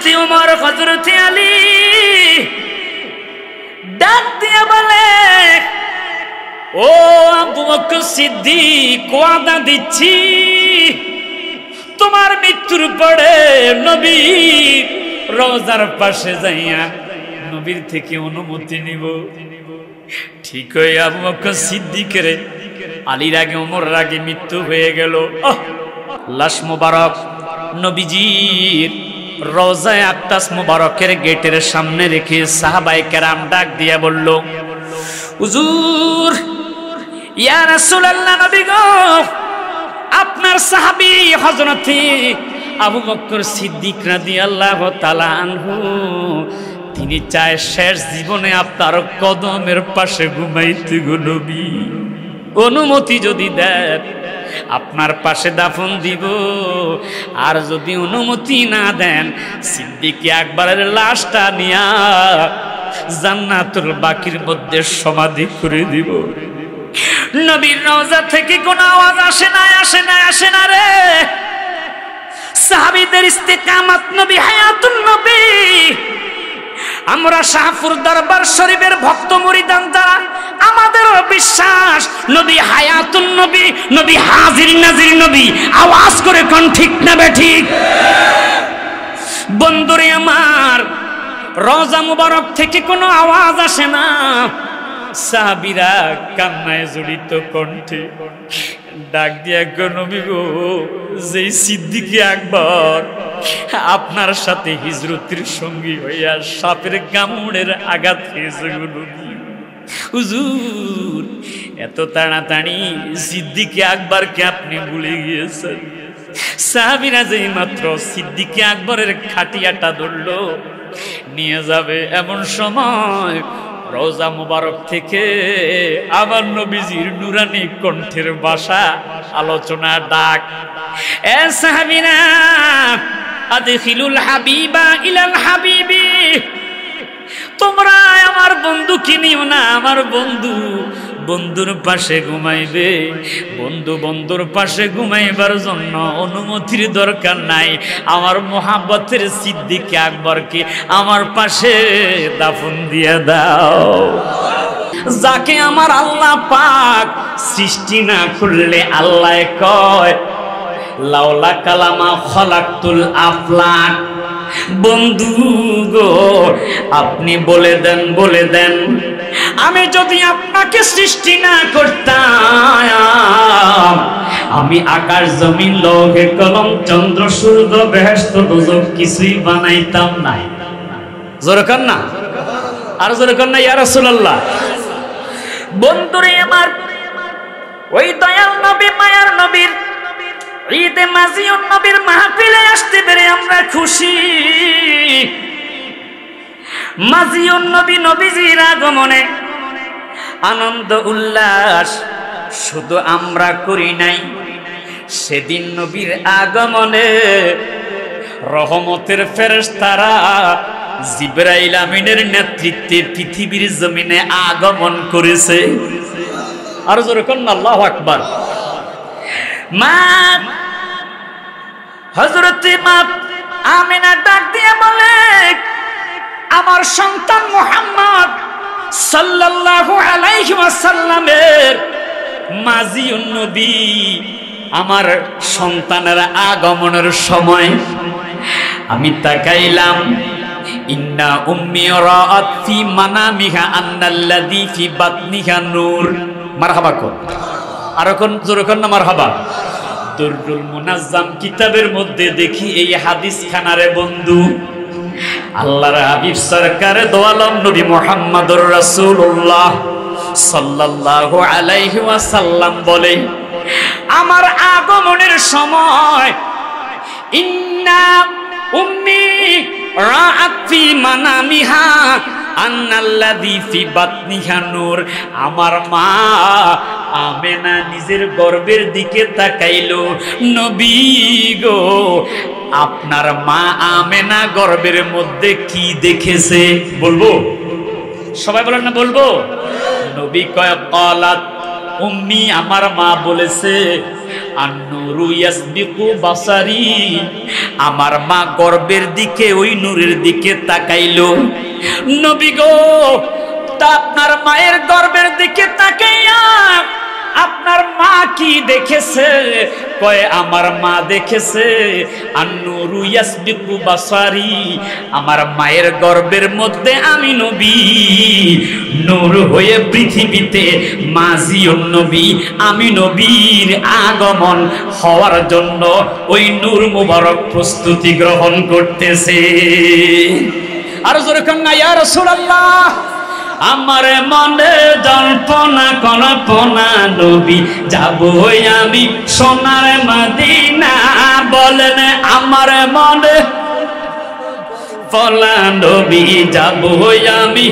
হযরত ওমর হযরত আলী ডাক দিয়ে বলে, ও আবু বকর সিদ্দিক, ওয়াদা দিচ্ছি তোমার মৃত্যুর পরে নবী রওজার পাশে যাইয়া নবীর থেকে অনুমতি নিব। ঠিক হয়ে আবু বকর সিদ্দিকের আলীর আগে ওমরের আগে মৃত্যু হয়ে গেল। লাশ মোবারক নবীজির রওজায়ে আকদাস মোবারকের গেটের সামনে রেখে সাহাবায়ে কেরাম ডাক দিয়ে বলল, হুজুর, ইয়া রাসূলুল্লাহ, নবী গো, আপনার সাহাবী হযরত আবু বকর সিদ্দিক রাদিয়াল্লাহু তাআলা আনহু তিনি চায় শেষ জীবনে আপনার কদমের পাশে ঘুমাইতে গো নবী। অনুমতি যদি দেন আপনার পাশে দাফন দিব, আর যদি অনুমতি না দেন সিদ্দিক আকবরের লাশটা নিয়া জান্নাতুল বাকির মধ্যে সমাধি করে দিব। নবীর রওজা থেকে কোন আওয়াজ আসে না রে। সাহাবীদের ইস্তেকামত নবী, হায়াতুন নবী। আমরা শাহপুর দরবার শরীফের ভক্ত মুরিদান যারা, আমাদেরও বিশ্বাস নবী হায়াতুন নবী, নবী হাজির নাজির নবী। আওয়াজ করে কোন ঠিক না বেঠিক? বন্ধুরে আমার, রওজা মুবারক থেকে কোনো আওয়াজ আসে না। সাহাবীরা কান্নায় জড়িত কণ্ঠে ডাক দিয়া গো নবী গো, যে সিদ্দিক আকবর আপনার সাথে হিজরতের সঙ্গী হইয়া সাপের কামড়ের আঘাত খেয়েছে গো নবী। হুজুর, এত তাড়াতাড়ি সিদ্দিক আকবরকে আপনি ভুলে গিয়েছেন। সাহাবীরা যেই মাত্র সিদ্দিক আকবরের খাটিয়াটা ধরল নিয়ে যাবে, এমন সময় রওজা মুবারক থেকে আমার নবীজির নুরানি কণ্ঠের ভাষা, আলোচনা, ডাক, এ সাহাবীরা, আদখিলুল হাবিবা ইলাল হাবিবি, তোমরা আমার বন্ধুকে নিও না। আমার বন্ধু বন্ধুর পাশে ঘুমাইবে, বন্ধু বন্ধুর পাশে ঘুমাইবার জন্য অনুমতির দরকার নাই। আমার মোহাব্বতের সিদ্দিক আকবরকে আমার পাশে দাফন দিয়ে দাও। যাকে আমার আল্লাহ পাক সৃষ্টি না করলে আল্লাহ কয়, লাউলা কালামা খলাকতুল আফলাক। বন্ধু গো, আপনি বলে দেন, আমি যদি আপনাকে সৃষ্টি না করতাম, আমি আকাশ জমিন লৌহে কলম চন্দ্র সূর্য বেহেশত দোজখ কিছুই বানাইতাম না। জোরে কর না, আর জোরে কর না ইয়া রাসূলুল্লাহ। বন্ধুরে আমার, ওই দয়াল নবী, মায়ার নবীর ঈদে মাজিউন নবীর মাহফিলে আসতে পেরে আমরা খুশি। মাজিউন নবী, নবীজির আগমনে আনন্দ উল্লাস শুধু আমরা করি নাই, সেদিন নবীর আগমনে রহমতের ফেরেশতারা জিবরাইল আমিনের নেতৃত্বে পৃথিবীর জমিনে আগমন করেছে। আর জোরে কোন আল্লাহু আকবার। মা হযরত মা আমিনা ডাক দিয়ে বলে, আমার সন্তান মুহাম্মদ সাল্লাল্লাহু আলাইহি ওয়াসাল্লামের মাজিউন নবী, আমার সন্তানের আগমনের সময় আমি তাকাইলাম, ইন্না উম্মি রাআত ফি মানামিহা আন্নাল্লাযী ফি বাতনিহা নূর। মারহাবা কোন, আর কোন জোরে কোন না মারহাবা। দুররুল মুনাজ্জাম কিতাবের মধ্যে দেখি এই হাদিস খানারে বন্ধু, আল্লাহর হাবিব সরকার দো আলম নবী মুহাম্মদুর রাসূলুল্লাহ সাল্লাল্লাহু আলাইহি ওয়াসাল্লাম বলে, আমার আগমনের সময় ইন্না উম্মি রাআত ফি মানামিহা আন্নাল্লাযী ফি বাতনিহা নূর, আমার মা আমেনা নিজের গর্ভের দিকে তাকাইলো। নবী গো, আপনার মা আমেনা গর্ভের মধ্যে কি দেখেছে বলবো? সবাই বলেন না বলবো? নবী কয়, ক্বালাত উম্মি, আমার মা বলেছে, আন-নূরু ইয়াসবিকু বাসারি, আমার মা গর্বের দিকে ওই নূরের দিকে তাকাইলো। নবী গো, তা আপনার মায়ের গর্বের দিকে তাকাইয়া আপনার মা কি দেখেছে? কয় আমার মা দেখেছে আন-নূরু ইয়াসবিকু বাসারি, আমার মায়ের গর্বের মধ্যে আমি নবী নূর হয়ে পৃথিবীতে মাজিউন নবী, আমি নবীর আগমন হওয়ার জন্য ওই নূর মুবারক প্রস্তুতি গ্রহণ করতেছে। আর জোরে কন্যা ইয়া রাসূলুল্লাহ। আমার মনে জল্পনা কল্পনা নবী যাবই আমি সোনার মদিনা, বলেন আমার মনে ফলা নবী যাবই আমি,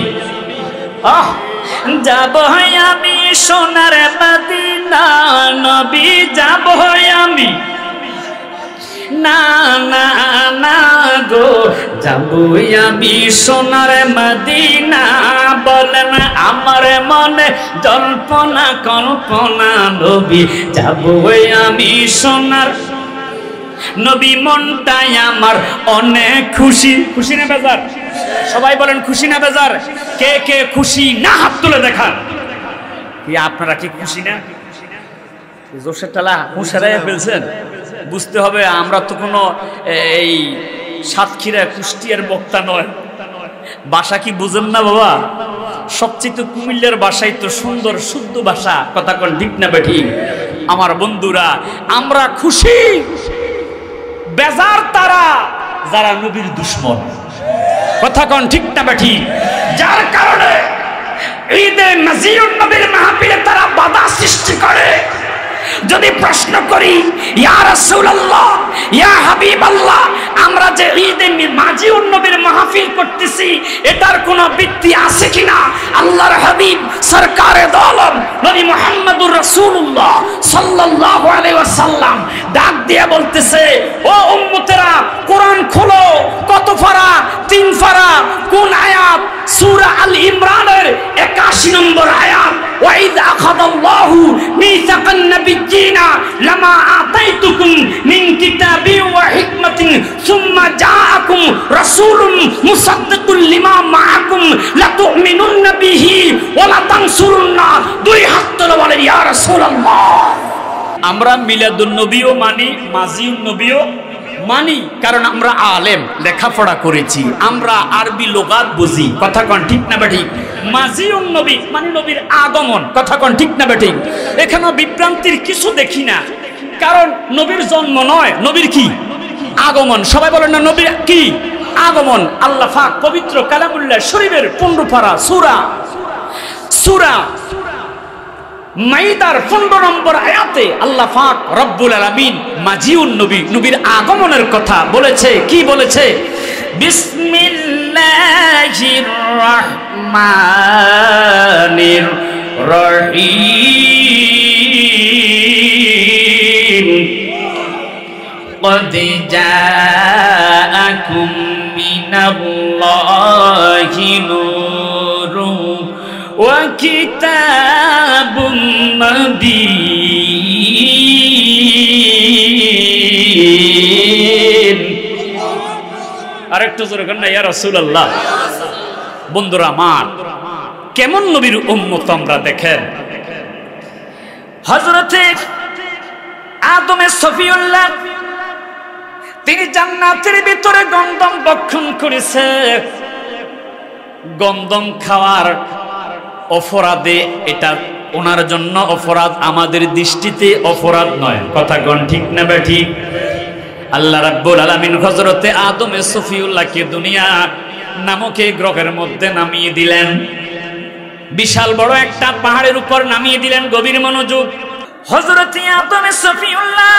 যাবই আমি সোনার মদিনা, নবী যাবই আমি, না না না গো যাবই আমি সোনার মদিনা, বলেন আমার মনে জল্পনা কল্পনা নবী যাবই আমি সোনার। নবী মনটাই আমার অনেক খুশি। খুশি না বেজার? সবাই বলেন খুশি না বেজার? কে কে খুশি না হাত তুলে দেখান। কি আপনারা কি খুশি না? জোশের টালা হুঁশারাইয়া ফেলছেন। বুঝতে হবে আমরা তো কোনো এই সাতক্ষীরা কুষ্টিয়ার বক্তা নয়। ভাষা কি বুঝেন না বাবা? সবচেয়ে কুমিল্লার ভাষাই তো সুন্দর শুদ্ধ ভাষা, কথা কোন ঠিক না বেঠিক? আমার বন্ধুরা, আমরা খুশি, বেজার তারা যারা নবীর দুশ্মন, কথা কোন ঠিক না বেঠিক? যার কারণে ঈদে মাজিউন নবীর মাহফিলে তারা বাধা সৃষ্টি করে। যদি প্রশ্ন করি ইয়া রাসূলুল্লাহ, ইয়া হাবিবাল্লাহ, আমরা যে ঈদে মাজিউন নবীর মাহফিল করতেছি এটার কোনো ভিত্তি আছে কিনা? আল্লাহর হাবিব সরকারে দো আলম নবী মুহাম্মদুর রাসূলুল্লাহ সাল্লাল্লাহু আলাইহি ওয়াসাল্লাম ডাক দিয়ে বলতেছে, ও উম্মতেরা কোরআন খোলো। কত পারা? 3 পারা। কোন আয়াত? সূরা আল ইমরানের 81 নম্বর আয়াত। ওয়াইদ আখাযাল্লাহু মিসাকান নাবিয়্যিনা লামা আতাইতুকুম মিন কিতাবিন ওয়া হিকমাতিন সুম্মা জাআকুম রাসূলুন মুসাদ্দিকুল লিমা মাআকুম লাতুমিনুন্না বিহি ওয়া লাতানসুরুন্না। 2 হাত তুলে বলেন ইয়া রাসূলুল্লাহ। আমরা মিলাদুন নবীও মানি, মাজিউন নবীও মানি, কারণ আমরা আলেম, লেখাপড়া করেছি, আমরা আরবি লুগাত বুঝি, কথা কোন ঠিক না বেঠিক? মাজিউন নবী মানে নবীর আগমন, কথা কোন ঠিক না বেঠিক? এখানে বিভ্রান্তির কিছু দেখি না, কারণ নবীর জন্ম নয়, নবীর কি? আগমন। সবাই বলেন না নবীর কি? আগমন। আল্লাহ পাক পবিত্র কালামুল্লাহ শরীফের 15 পারা সূরা মাইদার 15 নম্বর আয়াতে আল্লাহ পাক রব্বুল আলামিন মাজিউন নবী, নবীর আগমনের কথা বলেছে। কি বলেছে? বিসমিল্লাহির রহমানির রহিম قد جاءكم من الله نور وكتاب مبين। আরেকটু জোরে করেন না ইয়া রাসূলুল্লাহ। বন্ধুরা আমার, কেমন নবীর উম্মত আমরা দেখেন। হযরতে আদমে সফিউল্লাহ তিনি জান্নাতের ভিতরে গন্ধম ভক্ষণ করেছে। গন্ধম খাওয়ার অপরাধে এটা ওনার জন্য অপরাধ, আমাদের দৃষ্টিতে অপরাধ নয়, কথা কোন ঠিক না বেঠিক? আল্লাহ রাব্বুল আলামিন হযরতে আদমে সফিউল্লাহকে দুনিয়া নামক এই গ্রহের মধ্যে নামিয়ে দিলেন। বিশাল বড় একটা পাহাড়ের উপর নামিয়ে দিলেন। গভীর মনোযোগ। হযরতে আদমে সফিউল্লাহ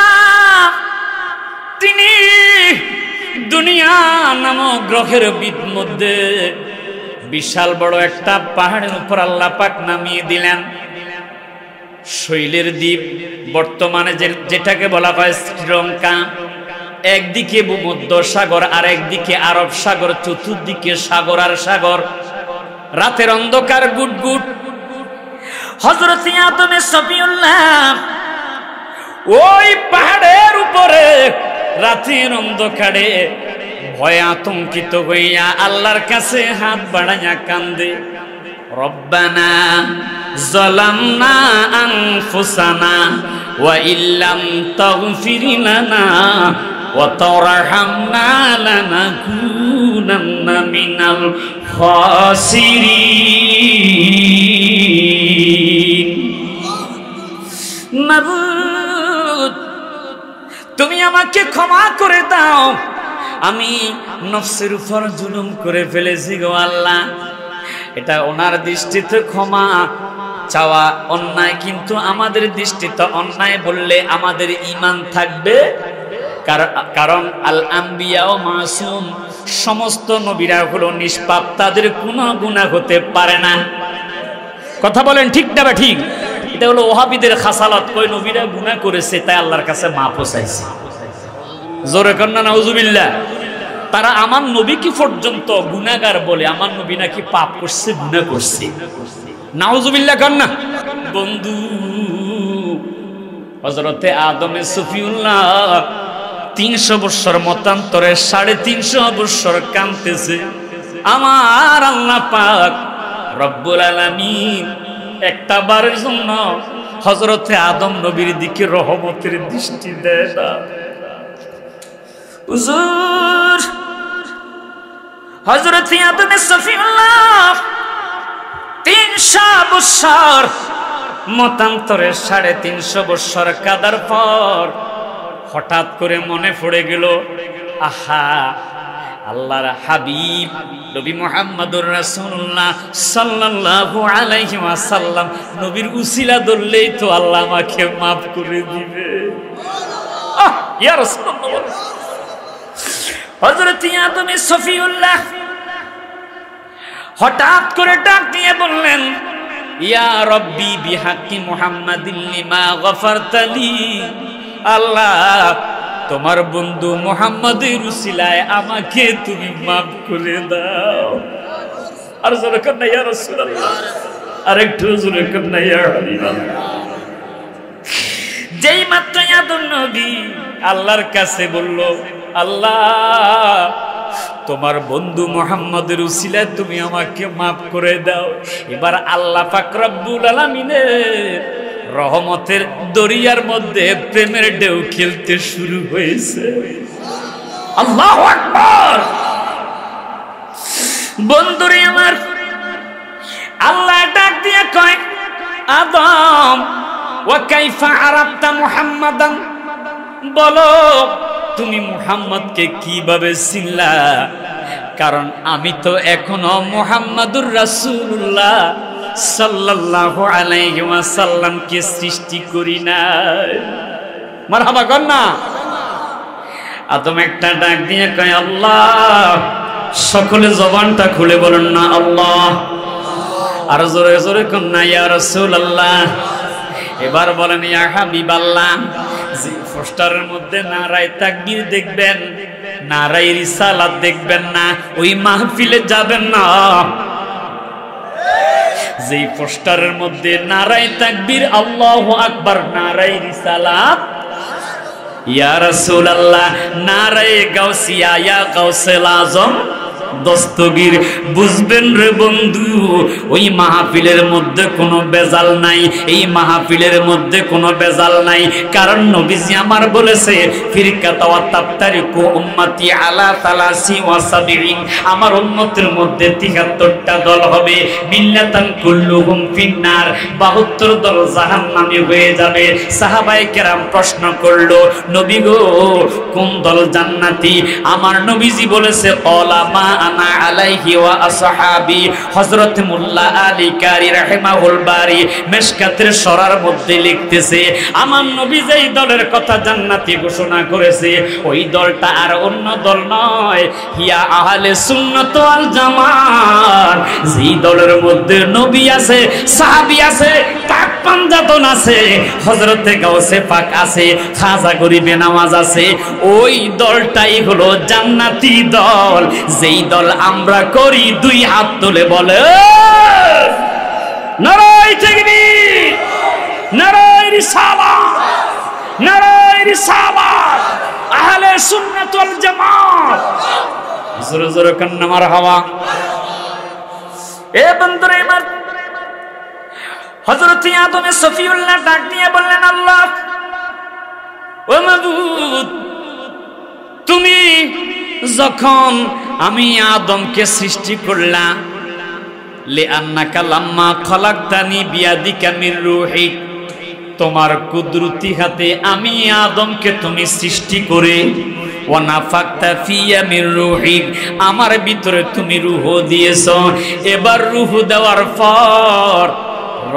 তিনি দুনিয়া নামক গ্রহের মধ্যে বিশাল বড় একটা পাহাড়ের উপর আল্লাহ পাক নামিয়ে দিলেন। শৈলের দ্বীপ, বর্তমানে যেটাকে বলা হয় শ্রীলঙ্কা, একদিকে ভূমধ্য সাগর আর একদিকে আরব সাগর, চতুর্দিকে সাগর আর সাগর, রাতের অন্ধকার গুটগুট। হযরত আদম সফিউল্লাহ ওই পাহাড়ের উপরে রাতের অন্ধকারে ভয়ে আতঙ্কিত হইয়া আল্লাহর কাছে হাত বাড়াইয়া কান্দে, রব্বানা যালামনা আনফুসানা ওয়া ইল্লাম তাগফির লানা ওয়া তারহামনা লানাকুনান্না মিনাল খাসিরিন। মাবুদ, তুমি আমাকে ক্ষমা করে দাও, আমি নফসের উপর জুলুম করে ফেলেছি গো আল্লাহ। এটা ওনার দৃষ্টিতে ক্ষমা চাওয়া অন্যায়, কিন্তু আমাদের দৃষ্টিতে অন্যায় বললে আমাদের ঈমান থাকবে, কারণ আল আম্বিয়া ও মাসুম, সমস্ত নবীরা হলো নিষ্পাপ, তাদের কোনো গুনাহ হতে পারে না। কথা বলেন ঠিক না বা ঠিক? এটা হলো ওহাবীদের খাসালত, কই নবীরা গুনাহ করেছে তাই আল্লাহর কাছে মাফ চাইছে। জোরে কন্না নাউজুবিল্লাহ। তারা আমার নবীকে পর্যন্ত গুনাহগার বলে, আমার নবী নাকি পাপ করছে, গুনাহ করছে। নাউজুবিল্লাহ কন্না। বন্ধু, হযরতে আদমে সফিউল্লাহ 300 বছর মতান্তরে 350 বছর কাঁদতেছে। আমার আল্লাহ পাক রব্বুল আলামিন একটা বারের জন্য হযরতে আদম নবীর দিকে রহমতের দৃষ্টি দেয় না। হুজুর, হযরতে আদম সফিউল্লাহ 300 বছর মতান্তরে 350 বছর কাদার পর হঠাৎ করে মনে পড়ে গেল, আহা, আল্লাহর হাবিব নবী মুহাম্মদুর রাসূলুল্লাহ সাল্লাল্লাহু আলাইহি ওয়াসাল্লাম নবীর উসিলা ধরলেই তো আল্লাহ আমাকে maaf করে দিবে। ইয়া রাসূলুল্লাহ। হযরত আদম সফিউল্লাহ হঠাৎ করে ডাক দিয়ে বললেন, ইয়া রব্বি বিহাক্কি মুহাম্মাদিন লিমা গফারতালি। আল্লাহ, তোমার বন্ধু মুহাম্মাদের উসিলায় আমাকে তুমি maaf করে দাও। আর জোরে কর না ইয়া রাসূলুল্লাহ, আরেকটু জোরে কর না ইয়া হাবিবাল্লাহ। যেই মাত্র আদম নবী আল্লাহর কাছে বলল, আল্লাহ, তোমার বন্ধু মুহাম্মাদের উসিলায় তুমি আমাকে maaf করে দাও, এবার আল্লাহ পাক রব্বুল আলামিনের রহমতের দরিয়ার মধ্যে প্রেমের ঢেউ খেলতে শুরু হয়েছে। আল্লাহু আকবার। বন্ধুরে আমার, আল্লাহ ডাক দিয়ে কয়, আদম, ওয়া কাইফা আরাফতা মুহাম্মাদান, বলো তুমি মুহাম্মদকে কিভাবে চিনলা? কারণ আমি তো এখনো মুহাম্মাদুর রাসূলুল্লাহ সাল্লাল্লাহু আলাইহি ওয়াসাল্লামকে সৃষ্টি করি নাই। মারহাবা কর না। আদম একটা ডাক দিয়ে কয়, আল্লাহ। সকলে জবানটা খুলে বলেন না আল্লাহ। আর জোরে জোরে কর না ইয়া রাসূলুল্লাহ। এবার বলেন ইয়া হাবিবাল্লাহ। যে পোস্টারের মধ্যে নারায়ে তাকবীর দেখবেন, নারায়ে রিসালাত দেখবেন না, ওই মাহফিলে যাবেন না। যেই পোস্টারের মধ্যে নারায়ে তাকবীর, আল্লাহু আকবার, নারায়ে রিসালাত, ইয়া রাসূলুল্লাহ, নারায়ে গাউসিয়া, ইয়া গাউসুল আজম, দস্তগীর, বুঝবেন রে বন্ধু, ওই মাহফিলের মধ্যে কোনো বেজাল নাই, এই মাহফিলের মধ্যে কোনো বেজাল নাই। কারণ নবীজি আমার বলেছে, ফিরকাতা ওয়া তাফতারিকু উম্মতি আলা 73, আমার উম্মতের মধ্যে 73টা দল হবে, মিল্লাতান কুল্লুহুম ফিন্নার, 72 দল জাহান্নামী হয়ে যাবে। সাহাবায়ে কেরাম প্রশ্ন করলো, নবী গো, কোন দল জান্নাতি? আমার নবীজি বলেছে, ক্বালা মা আনা আলাইহি ওয়া আসহাবি। হযরত মোল্লা আলী কারি রাহিমাহুল বারি মিশকাতের সরার মধ্যে লিখতেছে, আমার নবী যেই দলের কথা জান্নাতি ঘোষণা করেছে, ওই দলটা আর অন্য দল নয়, হিয়া আহলে সুন্নাত ওয়াল জামাত। যেই দলের মধ্যে নবী আছে, সাহাবী আছে, পাক পাঞ্জাতন আছে, হযরতে গাউসে পাক আছে, খাজা গরিবে নামাজ আছে, ওই দলটাই হলো জান্নাতি দল। যেই দল আমরা করি, 2 হাত তুলে বলে নারায়ে তাকবীর, নারায়ে রিসালাত, নারায়ে রিসালাত, আহলে সুন্নাত ওয়াল জামাত। জোরে জোরে কান্না মারহাবা। এ বন্ধুরা, এবার হযরত আদম সফিউল্লাহ ডাক দিয়ে বললেন, আল্লাহ ও মাবুদ, তুমি যখন আমি আদমকে সৃষ্টি করলাম, লিআন্নাকা লাম্মা খলাকতানি বিয়াদিকা মির রূহি, তোমার কুদরতি হাতে আমি আদমকে তুমি সৃষ্টি করে ওয়া নাফাকতা ফিয়া মির রূহি, আমার ভিতরে তুমি রূহ দিয়েছো। এবার রূহ দেওয়ার পর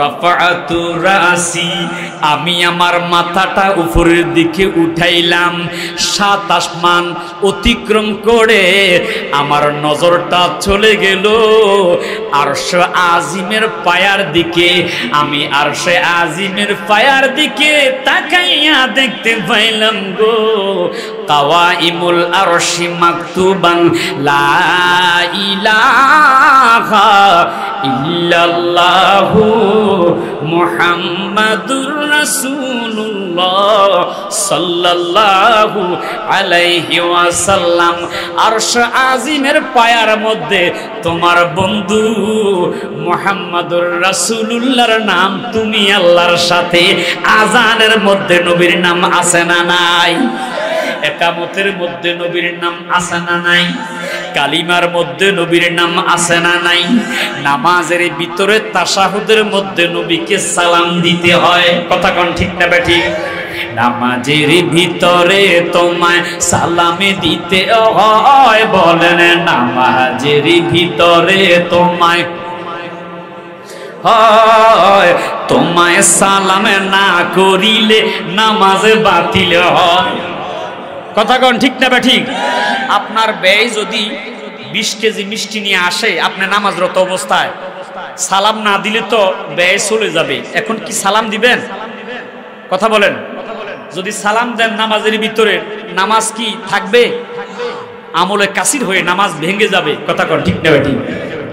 রাফাআতু রাসি, আমি আমার মাথাটা উপরের দিকে উঠাইলাম, 7 আসমান অতিক্রম করে আমার নজরটা চলে গেল আরশ আজিমের পায়ার দিকে। আমি আরশে আজিমের পায়ার দিকে তাকাইয়া দেখতে পাইলাম গো, কাওয়াইমুল আরশি মাকতুবান লা ইলাহা ইল্লাল্লাহু মুহাম্মাদুর রাসূলুল্লাহ সাল্লাল্লাহু আলাইহি ওয়াসাল্লাম। আরশ আজিমের পায়ার মধ্যে তোমার বন্ধু মুহাম্মাদুর রাসূলুল্লাহর নাম, তুমি আল্লাহর সাথে আজানের মধ্যে নবীর নাম আছে না নাই? একামতের মধ্যে নবীর নাম আছে না নাই? কালিমার মধ্যে নবীর নাম আছে না নাই? নামাজের ভিতরে তাশাহুদের মধ্যে নবীকে সালাম দিতে হয়। কথা কোন ঠিক না বেঠিক? নামাজের ভিতরে তোমায় সালামে দিতে হয়, বলেন নামাজের ভিতরে তোমায় হয়, তোমায় সালামে না করিলে নামাজ বাতিল হয়। কথা কোন ঠিক না বেঠিক? আপনার ব্যয় যদি 20 কেজি মিষ্টি নিয়ে আসে, আপনি নামাজরত অবস্থায় সালাম না দিলে তো ব্যয় চলে যাবে। এখন কি সালাম দিবেন? কথা বলেন। যদি সালাম দেন নামাজের ভিতরে, নামাজ কি থাকবে? আমলে কাসির হয়ে নামাজ ভেঙে যাবে। কথা কোন ঠিক না বেঠিক?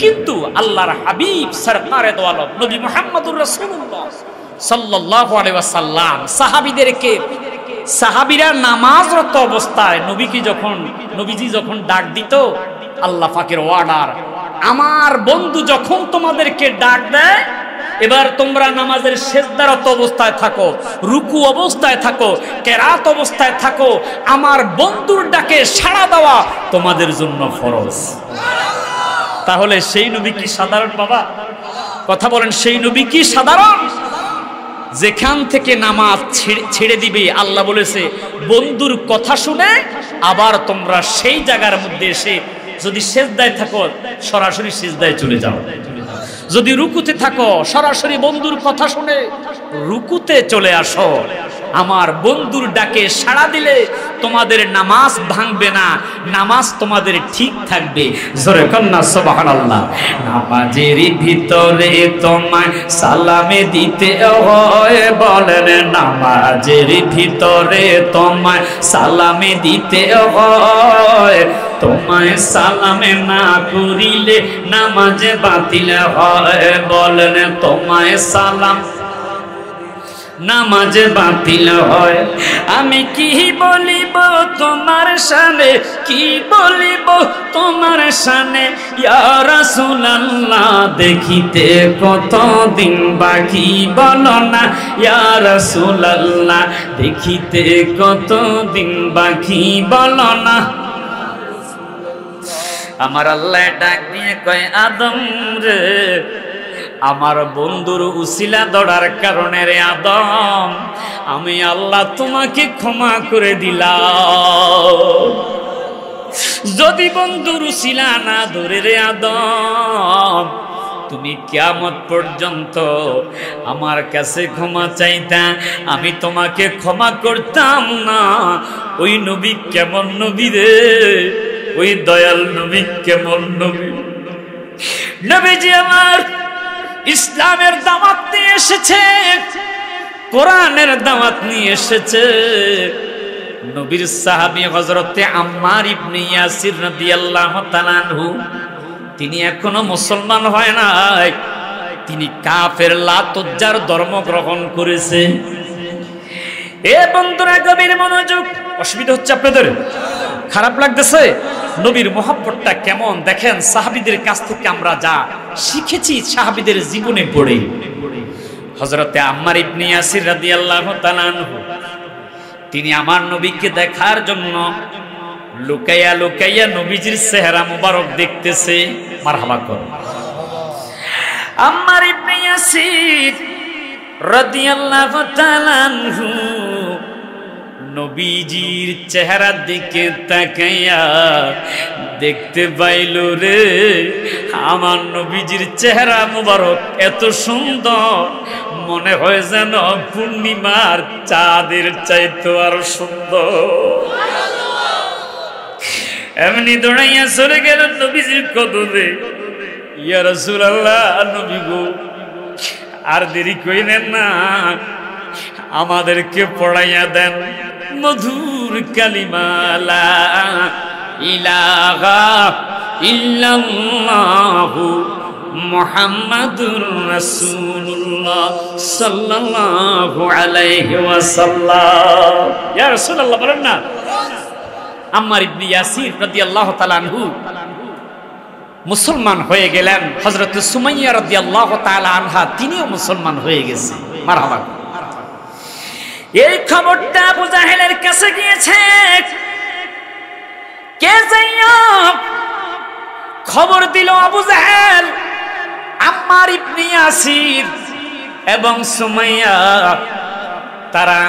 কিন্তু আল্লাহর হাবিব সরকারে দো আলম নবী মুহাম্মদুর রাসূলুল্লাহ সাল্লাল্লাহু আলাইহি ওয়াসাল্লাম সাহাবীদেরকে, সাহাবীরা নামাজরত অবস্থায় নবীজি যখন ডাক দিত, আল্লাহ পাকের অর্ডার, আমার বন্ধু যখন তোমাদেরকে ডাক দেয়, এবার তোমরা নামাজের সিজদারত অবস্থায় থাকো, রুকু অবস্থায় থাকো, কেরাত অবস্থায় থাকো, আমার বন্ধুর ডাকে সাড়া দেওয়া তোমাদের জন্য ফরজ। তাহলে সেই নবী কি সাধারণ বাবা? কথা বলেন, সেই নবী কি সাধারণ? যেখান থেকে নামাজ ছেড়ে দিবে, আল্লাহ বলেছে বন্ধুর কথা শুনে আবার তোমরা সেই জায়গার মধ্যে এসে যদি সিজদায় থাকো সরাসরি সিজদায় চলে যাও, যদি রুকুতে থাকো সরাসরি বন্ধুর কথা শুনে রুকুতে চলে আসো। আমার বন্ধুর ডাকে সাড়া দিলে তোমাদের নামাজ ভাঙবে না, নামাজ তোমাদের ঠিক থাকবে। জোরে কন্না সুবহানাল্লাহ। নামাজের ভিতরে তোমায় সালামে দিতে হয়, বলেন নামাজের ভিতরে তোমায় সালামে দিতে হয়, তোমায় সালামে না করিলে নামাজে বাতিল হয়, বলেন তোমায় সালাম নামাজে বাতিল হয়। আমি কি বলিব তোমার শানে, কি বলিব তোমার শানে, ইয়া রাসূলুল্লাহ দেখিতে কতদিন বাকি, বলো না ইয়া রাসূলুল্লাহ দেখিতে কতদিন বাকি, বলো না। আমার আল্লাহ ডাক দিয়ে কয়, আদম রে, আমার বন্ধুর উসিলা ধরার কারণে রে আদম, আমি আল্লাহ তোমাকে ক্ষমা করে দিলাম। যদি বন্ধুর উসিলা না ধরে রে আদম, তুমি কিয়ামত পর্যন্ত আমার কাছে ক্ষমা চাইতা, আমি তোমাকে ক্ষমা করতাম না। ওই নবী কেমন নবী রে, ওই দয়াল নবী কেমন নবী। নবীজি আমার ইসলামের দাওয়াত নিয়ে এসেছে, কোরআনের দাওয়াত নিয়ে এসেছে। নবীর সাহাবী হযরতে আম্মার ইবনে ইয়াসির রাদিয়াল্লাহু তাআলা আনহু, তিনি এখনো মুসলমান হয় নাই, তিনি কাফের লাত উজ্জার ধর্ম গ্রহণ করেছে। এ বন্ধুরা গভীর মনোযোগ। অসুবিধা হচ্ছে আপনাদের? খারাপ লাগতেছে? নবীর মহব্বতটা কেমন দেখেন। সাহাবীদের কাছ থেকে আমরা যা শিখেছি সাহাবীদের জীবনে পড়ে। হযরতে আম্মার ইবনে ইয়াসির রাদিয়াল্লাহু তাআলা আনহু তিনি আমার নবীকে দেখার জন্য লুকাইয়া লুকাইয়া নবীজির চেহারা মুবারক দেখতেছে। মারহাবা করো। আম্মার ইবনে ইয়াসির রাদিয়াল্লাহু তাআলা আনহু নবীজির চেহারার দিকে তাকাইয়া দেখতে পাইল রে, আমার নবীজির চেহারা মুবারক এত সুন্দর, মনে হয় যেন পূর্ণিমার চাঁদের চাইতে আরো সুন্দর। এমনি দৌড়াইয়া চলে গেল নবীজির কদমে। ইয়া রাসূলুল্লাহ, নবী গো আর দেরি কইলেন না, আমাদেরকে পড়াইয়া দেন মধুর কালিমা লা ইলাহা ইল্লাল্লাহু মুহাম্মাদুর রাসূলুল্লাহ সাল্লাল্লাহু আলাইহি ওয়াসাল্লাম। ইয়া রাসূলুল্লাহ বলেন না। আম্মার ইবনে ইয়াসির রাদিয়াল্লাহু তাআলা আনহু মুসলমান হয়ে গেলেন। হযরত সুমাইয়া রাদিয়াল্লাহু তাআলা আনহা তিনিও মুসলমান হয়ে গেছে। মারহাবা। এই খবরটা আবু জাহেলের কাছে গিয়েছে। কে যাইয়া খবর দিল? আবু জাহেল, আম্মার ইবনে ইয়াসির এবং সুমাইয়া, তারা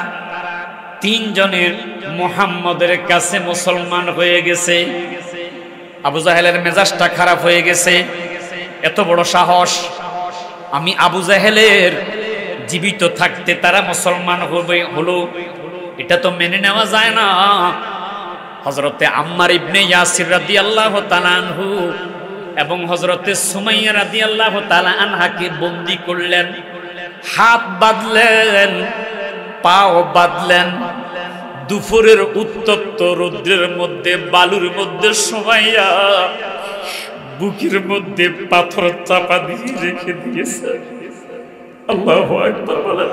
তিনজনের মুহাম্মদের কাছে মুসলমান হয়ে গেছে। আবু জাহেলের মেজাজটা খারাপ হয়ে গেছে। এত বড় সাহস! আমি আবু জাহেলের জীবিত থাকতে তারা মুসলমান হলো, এটা তো মেনে নেওয়া যায় না। হযরতে আম্মার ইবনে ইয়াসির রাদিয়াল্লাহু তাআলা আনহু এবং হযরতে সুমাইয়া রাদিয়াল্লাহু তাআলা আনহাকে বন্দী করলেন। হাত বাঁধলেন, পাও বাঁধলেন। দুপুরের উত্তপ্ত রৌদ্রের মধ্যে, বালুর মধ্যে সুমাইয়া বুকের মধ্যে পাথর চাপা দিয়ে রেখে দিয়েছে। আল্লাহু আকবার বলেন।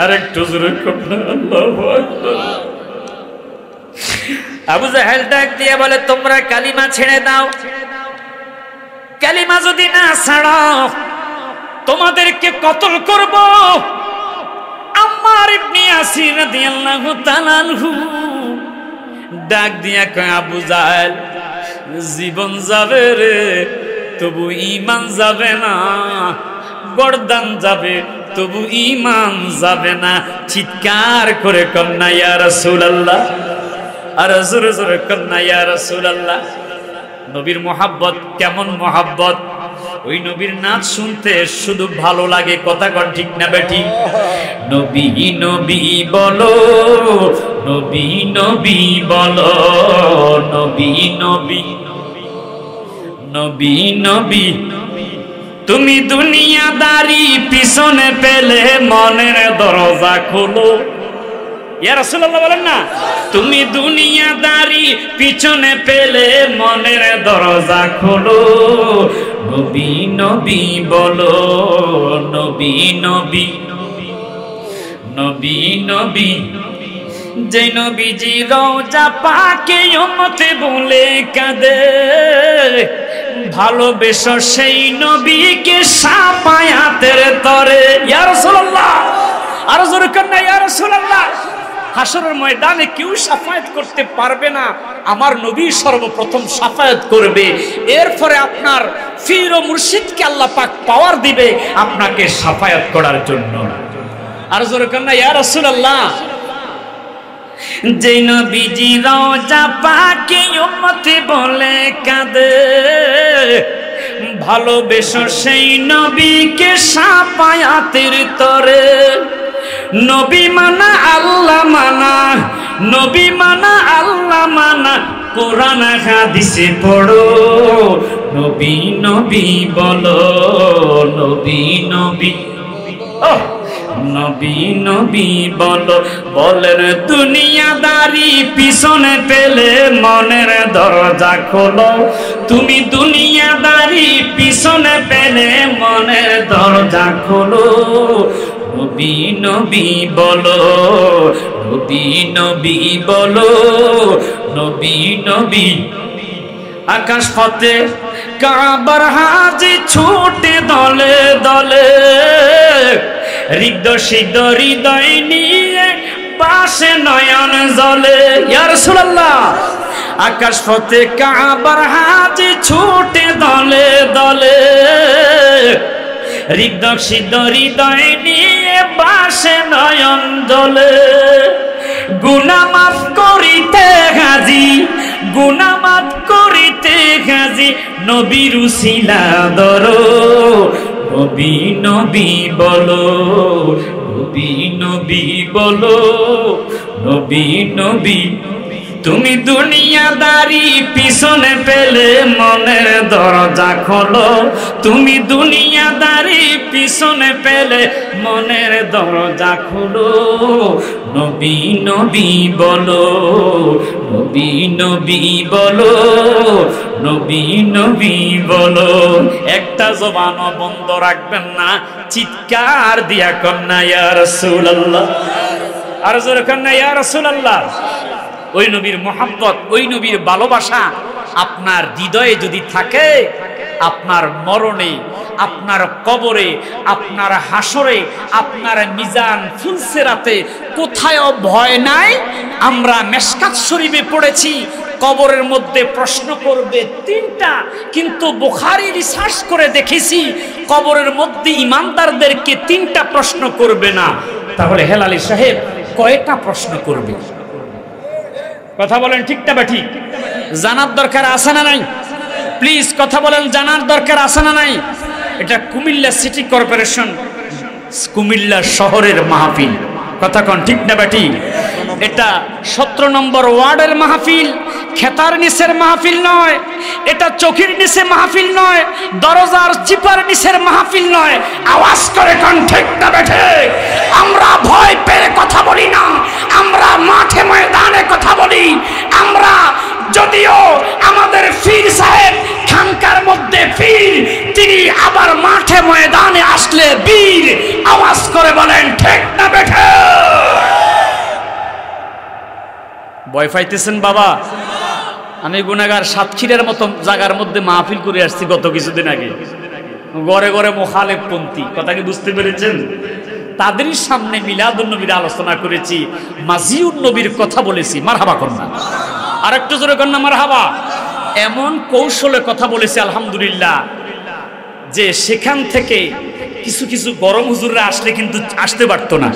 আরেকটু জোরে করুন, আল্লাহু আকবার। আবু জাহেল ডাক দিয়ে বলে, তোমরা কালিমা ছেড়ে দাও। কালিমা যদি না ছাড়ো তোমাদেরকে কতল করব। আম্মার ইবনে ইয়াসির রাদিয়াল্লাহু তাআলা আনহু ডাক দিয়া কয়, আবু জাহেল, জীবন যাবে রে, তবু ঈমান যাবে না। গর্দান যাবে, তবু ঈমান যাবে না। চিৎকার করে কন্যা ইয়া রাসূলুল্লাহ, আর জোরে জোরে কন্যা ইয়া রাসূলুল্লাহ। নবীর মোহাব্বত কেমন মোহাব্বত! ওই নবীর নাচ শুনতে শুধু ভালো লাগে। কথা কন ঠিক না বেঠিক? নবী নবী বলো, নবী নবী বলো, নবী নবী নবী নবী। তুমি দুনিয়াদারি পিছনে পেলে মনের দরজা খোলো। ইয়া রাসূলুল্লাহ বলেন না, তুমি দুনিয়াদারি পিছনে পেলে মনের দরজা খোলো। নবী নবী বলো, নবী নবী নবী নবী। যে নবীজি রওজা পাকে উম্মতে বলে কাঁদে, ভালোবেসো সেই নবীকে শাফায়াতের তরে। ইয়া রাসূলুল্লাহ, আর জোরে কন্যা ইয়া রাসূলুল্লাহ। হাসরের ময়দানে কেউ শাফায়াত করতে পারবে না, আমার নবী সর্বপ্রথম শাফায়াত করবে। এরপরে আপনার পীর ও মুর্শিদকে আল্লাহ পাক পাওয়ার দিবে আপনাকে শাফায়াত করার জন্য। আর জোরে কন্যা ইয়া রাসূলুল্লাহ। যে নবীজি রওজা পাকে উম্মতে বলে কাঁদে, ভালোবেসো সেই নবীকে শাফায়াতের তরে। নবী মানা আল্লাহ মানা, নবী মানা আল্লাহ মানা, কোরআন হাদিসে পড়ো। নবী নবী বলো, নবী নবী, নবী নবী বলো। বলেন দুনিয়াদারি পিছনে পেলে মনের দরজা খোলো। তুমি দুনিয়াদারি পিছনে পেলে মনের দরজা খোলো। নবী নবী বলো, নবী নবী বলো, নবী নবী। আকাশ পথে কাবার হাজি ছুটে দলে দলে, হৃদ সিদ্ধ হৃদয় নিয়ে পাশে নয়ন জলে। ইয়া রাসূলুল্লাহ, আকাশ পথে কাবার হাজি ছুটে দলে দলে, হৃদ সিদ্ধ হৃদয় নিয়ে পাশে নয়ন জলে। গুনাহ মাফ করিতে হাজি, গুনাহ মাফ করিতে হাজি, নবীর উসিলা ধরো, নবী নবী বলো, নবী নবী বলো, নবী নবী। তুমি দুনিয়াদারি পিছনে পেলে মনের দরজা খোলো, তুমি দুনিয়াদারি পিছনে পেলে মনের দরজা খোলো, নবী নবী বলো, নবী নবী বলো, নবী নবী বলো। একটা জবানও বন্ধ রাখবেন না, চিৎকার দিয়া কন্যা ইয়া রাসূলুল্লাহ, আর জোরে কন্যা ইয়া রাসূলুল্লাহ। ওই নবীর মোহাব্বত, ওই নবীর ভালোবাসা আপনার হৃদয়ে যদি থাকে, আপনার মরণে, আপনার কবরে, আপনার হাসরে, আপনার মিজান ফুলসিরাতে কোথাও ভয় নাই। আমরা মেশকাত শরীফে পড়েছি, কবরের মধ্যে প্রশ্ন করবে তিনটা, কিন্তু বুখারী রিসার্চ করে দেখেছি কবরের মধ্যে ইমানদারদেরকে তিনটা প্রশ্ন করবে না। তাহলে হেলালি সাহেব কয়টা প্রশ্ন করবে? কথা বলেন ঠিক না বা ঠিক? জানার দরকার আছে না নাই? প্লিজ কথা বলেন, জানার দরকার আছে না নাই? এটা কুমিল্লা সিটি কর্পোরেশন, কুমিল্লা শহরের মাহফিল। কথা কন ঠিক না বা ঠিক? এটা 17 নম্বর ওয়ার্ডের মাহফিল, খেতার নিচের মাহফিল নয়, এটা চোখের নিচে মাহফিল নয়, দরজার চিপার নিচের মাহফিল নয়। আওয়াজ করে কন ঠিক না বা ঠিক? আমরা ভয় পেয়ে কথা বলি না, আমরা মাঠে ময়দানে কথা বলি। আমরা যদিও আমাদের পীর সাহেব খানকার মধ্যে পীর, তিনি আবার মাঠে ময়দানে আসলে বীর। আওয়াজ করে বলেন ঠিক না বা ঠিক? ভয় পাইতেছেন বাবা? আমি গুনাহগার সাতক্ষীরার মতো জায়গার মধ্যে মাহফিল করে আসছি গত কিছুদিন আগে, ঘরে ঘরে মুখালেফ পন্থী। কথা কি বুঝতে পেরেছেন? তাদের সামনে মিলাদুন নবীর আলোচনা করেছি, মাজিউন নবীর কথা বলেছি। মারহাবা কন্যা, আর একটু জোরে কন্যা মারহাবা। এমন কৌশলে কথা বলেছি আলহামদুলিল্লাহ, যে সেখান থেকে কিছু কিছু গরম হুজুররা আসলে কিন্তু আসতে পারতো না,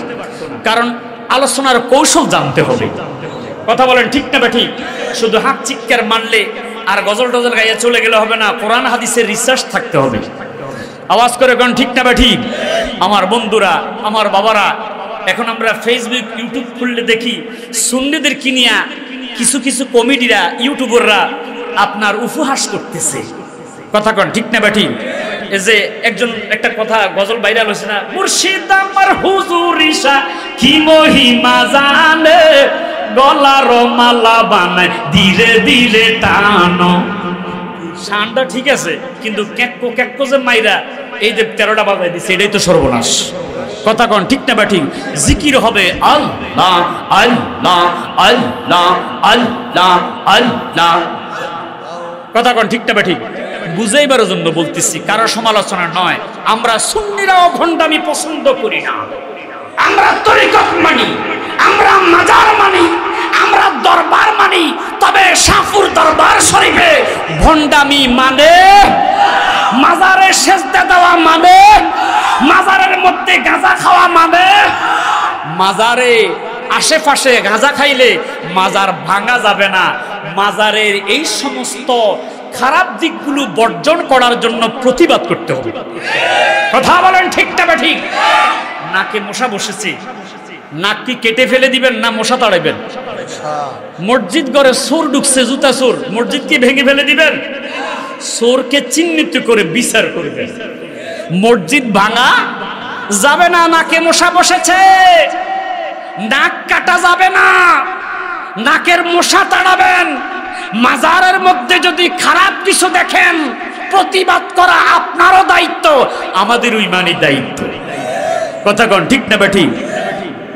কারণ আলোচনার কৌশল জানতে হবে। কথা বলেন ঠিক না বা ঠিক? শুধু হাত চিৎকার মারলে আর গজল টজল গাইয়ে চলে গেলে হবে না, কোরআন হাদিসের রিসার্চ থাকতে হবে। আওয়াজ করে কোন ঠিক না বা ঠিক? আমার বন্ধুরা, আমার বাবারা, এখন আমরা ফেসবুক ইউটিউব খুললে দেখি সুন্নিদের কিনিয়া কিছু কিছু কমিটিরা, ইউটিউবাররা আপনার উপহাস করতেছে। কথা কন ঠিক না বা ঠিক? এই যে একজন একটা কথা গজল ভাইরাল হয়েছে না, মুর্শিদ আমার হুজুর ঈশা কি মহিমা জানে, গলার মালা বানায় ধীরে ধীরে টানো। শানটা ঠিক আছে, কিন্তু ক্যাক্কো ক্যাক্কো যে মাইরা এই যে 13টা বাজায় দিচ্ছে, এটাই তো সর্বনাশ। কথা কন ঠিক না বা ঠিক? জিকির হবে আল্লাহ আল্লাহ আল্লাহ আল্লাহ আল্লাহ। কথা কন ঠিক না বা ঠিক? বুঝাইবার জন্য বলতেছি, কারো সমালোচনা নয়। আমরা সুন্নিরাও ভণ্ডামি পছন্দ করি না, আমরা তরিকত মানি, আমরা মাজার মানি, আমরা দরবার মানি। তবে শাহপুর দরবার শরীফে ভণ্ডামি মানে, মাজারে সেজদা দেওয়া মানে, মাজারের মধ্যে গাঁজা খাওয়া মানে। মাজারে আশেপাশে গাঁজা খাইলে মাজার ভাঙা যাবে না। মাজারের এই সমস্ত খারাপ দিকগুলো বর্জন করার জন্য প্রতিবাদ করতে হবে। কথা বলেন ঠিক না ঠিক? নাকে মশা বসেছে, নাক কি কেটে ফেলে দিবেন না মশা তাড়াইবেন? মসজিদ ঘরে চোর ঢুকছে, জুতা চোর, মসজিদ কি ভেঙে ফেলে দিবেন? চোরকে চিহ্নিত করে বিচার করবেন। মসজিদ ভাঙা যাবে না, নাকে মশা বসেছে, নাক কাটা যাবে না, নাকের মশা তাড়াবেন। মাজারের মধ্যে যদি খারাপ কিছু দেখেন, প্রতিবাদ করা আপনারও দায়িত্ব, আমাদেরও ইমানি দায়িত্ব। কথা কন ঠিক না বা ঠিক?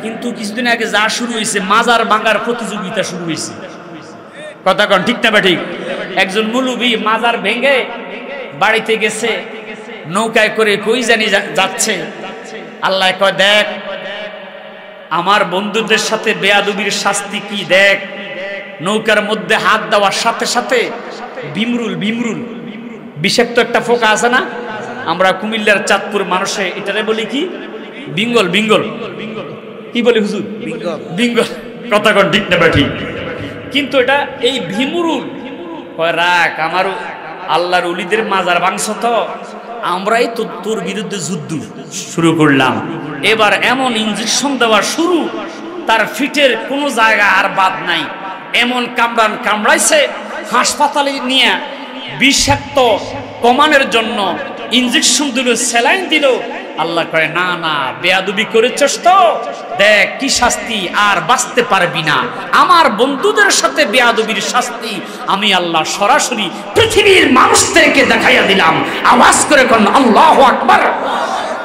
কিন্তু কিছুদিন আগে যা শুরু হয়েছে, মাজার ভাঙার প্রতিযোগিতা শুরু হয়েছে। কথা কন ঠিক না বা ঠিক? একজন মুলুবি মাজার ভেঙে বাড়িতে গেছে, নৌকায় করে কই জানি যাচ্ছে। আল্লাহ কয় দেখ আমার বন্ধুদের সাথে বেয়াদবির শাস্তি কি দেখ। নৌকার মধ্যে হাত দেওয়ার সাথে সাথে বিমরুল বিষাক্ত একটা ফোকা আছে না, আমরা কুমিল্লার চাঁদপুর মানুষে এটারে বলি কি বিঙ্গল কি বলি হুজুর? বিঙ্গল। কথা কন ঠিক না ঠিক? কিন্তু এটা এই ভিমরুল কয় রাখ, আমার আল্লাহর ওলিদের মাজার ভাঙছ তো, আমরাই তো তোর বিরুদ্ধে যুদ্ধ শুরু করলাম। এবার এমন ইঞ্জেকশন দেওয়া শুরু, তার ফিটের কোনো জায়গা আর বাদ নাই। এমন কামড়াইছে, হাসপাতালে নিয়ে বিষাক্ত কমানোর জন্য ইঞ্জেকশন দিল, স্যালাইন দিল। আল্লাহ কয় না না, বেয়াদবি করেছস তো, দেখ কি শাস্তি, আর বাঁচতে পারবি না। আমার বন্ধুদের সাথে বেয়াদবির শাস্তি আমি আল্লাহ সরাসরি পৃথিবীর মানুষদেরকে দেখাইয়া দিলাম। আওয়াজ করে কোন আল্লাহু আকবার।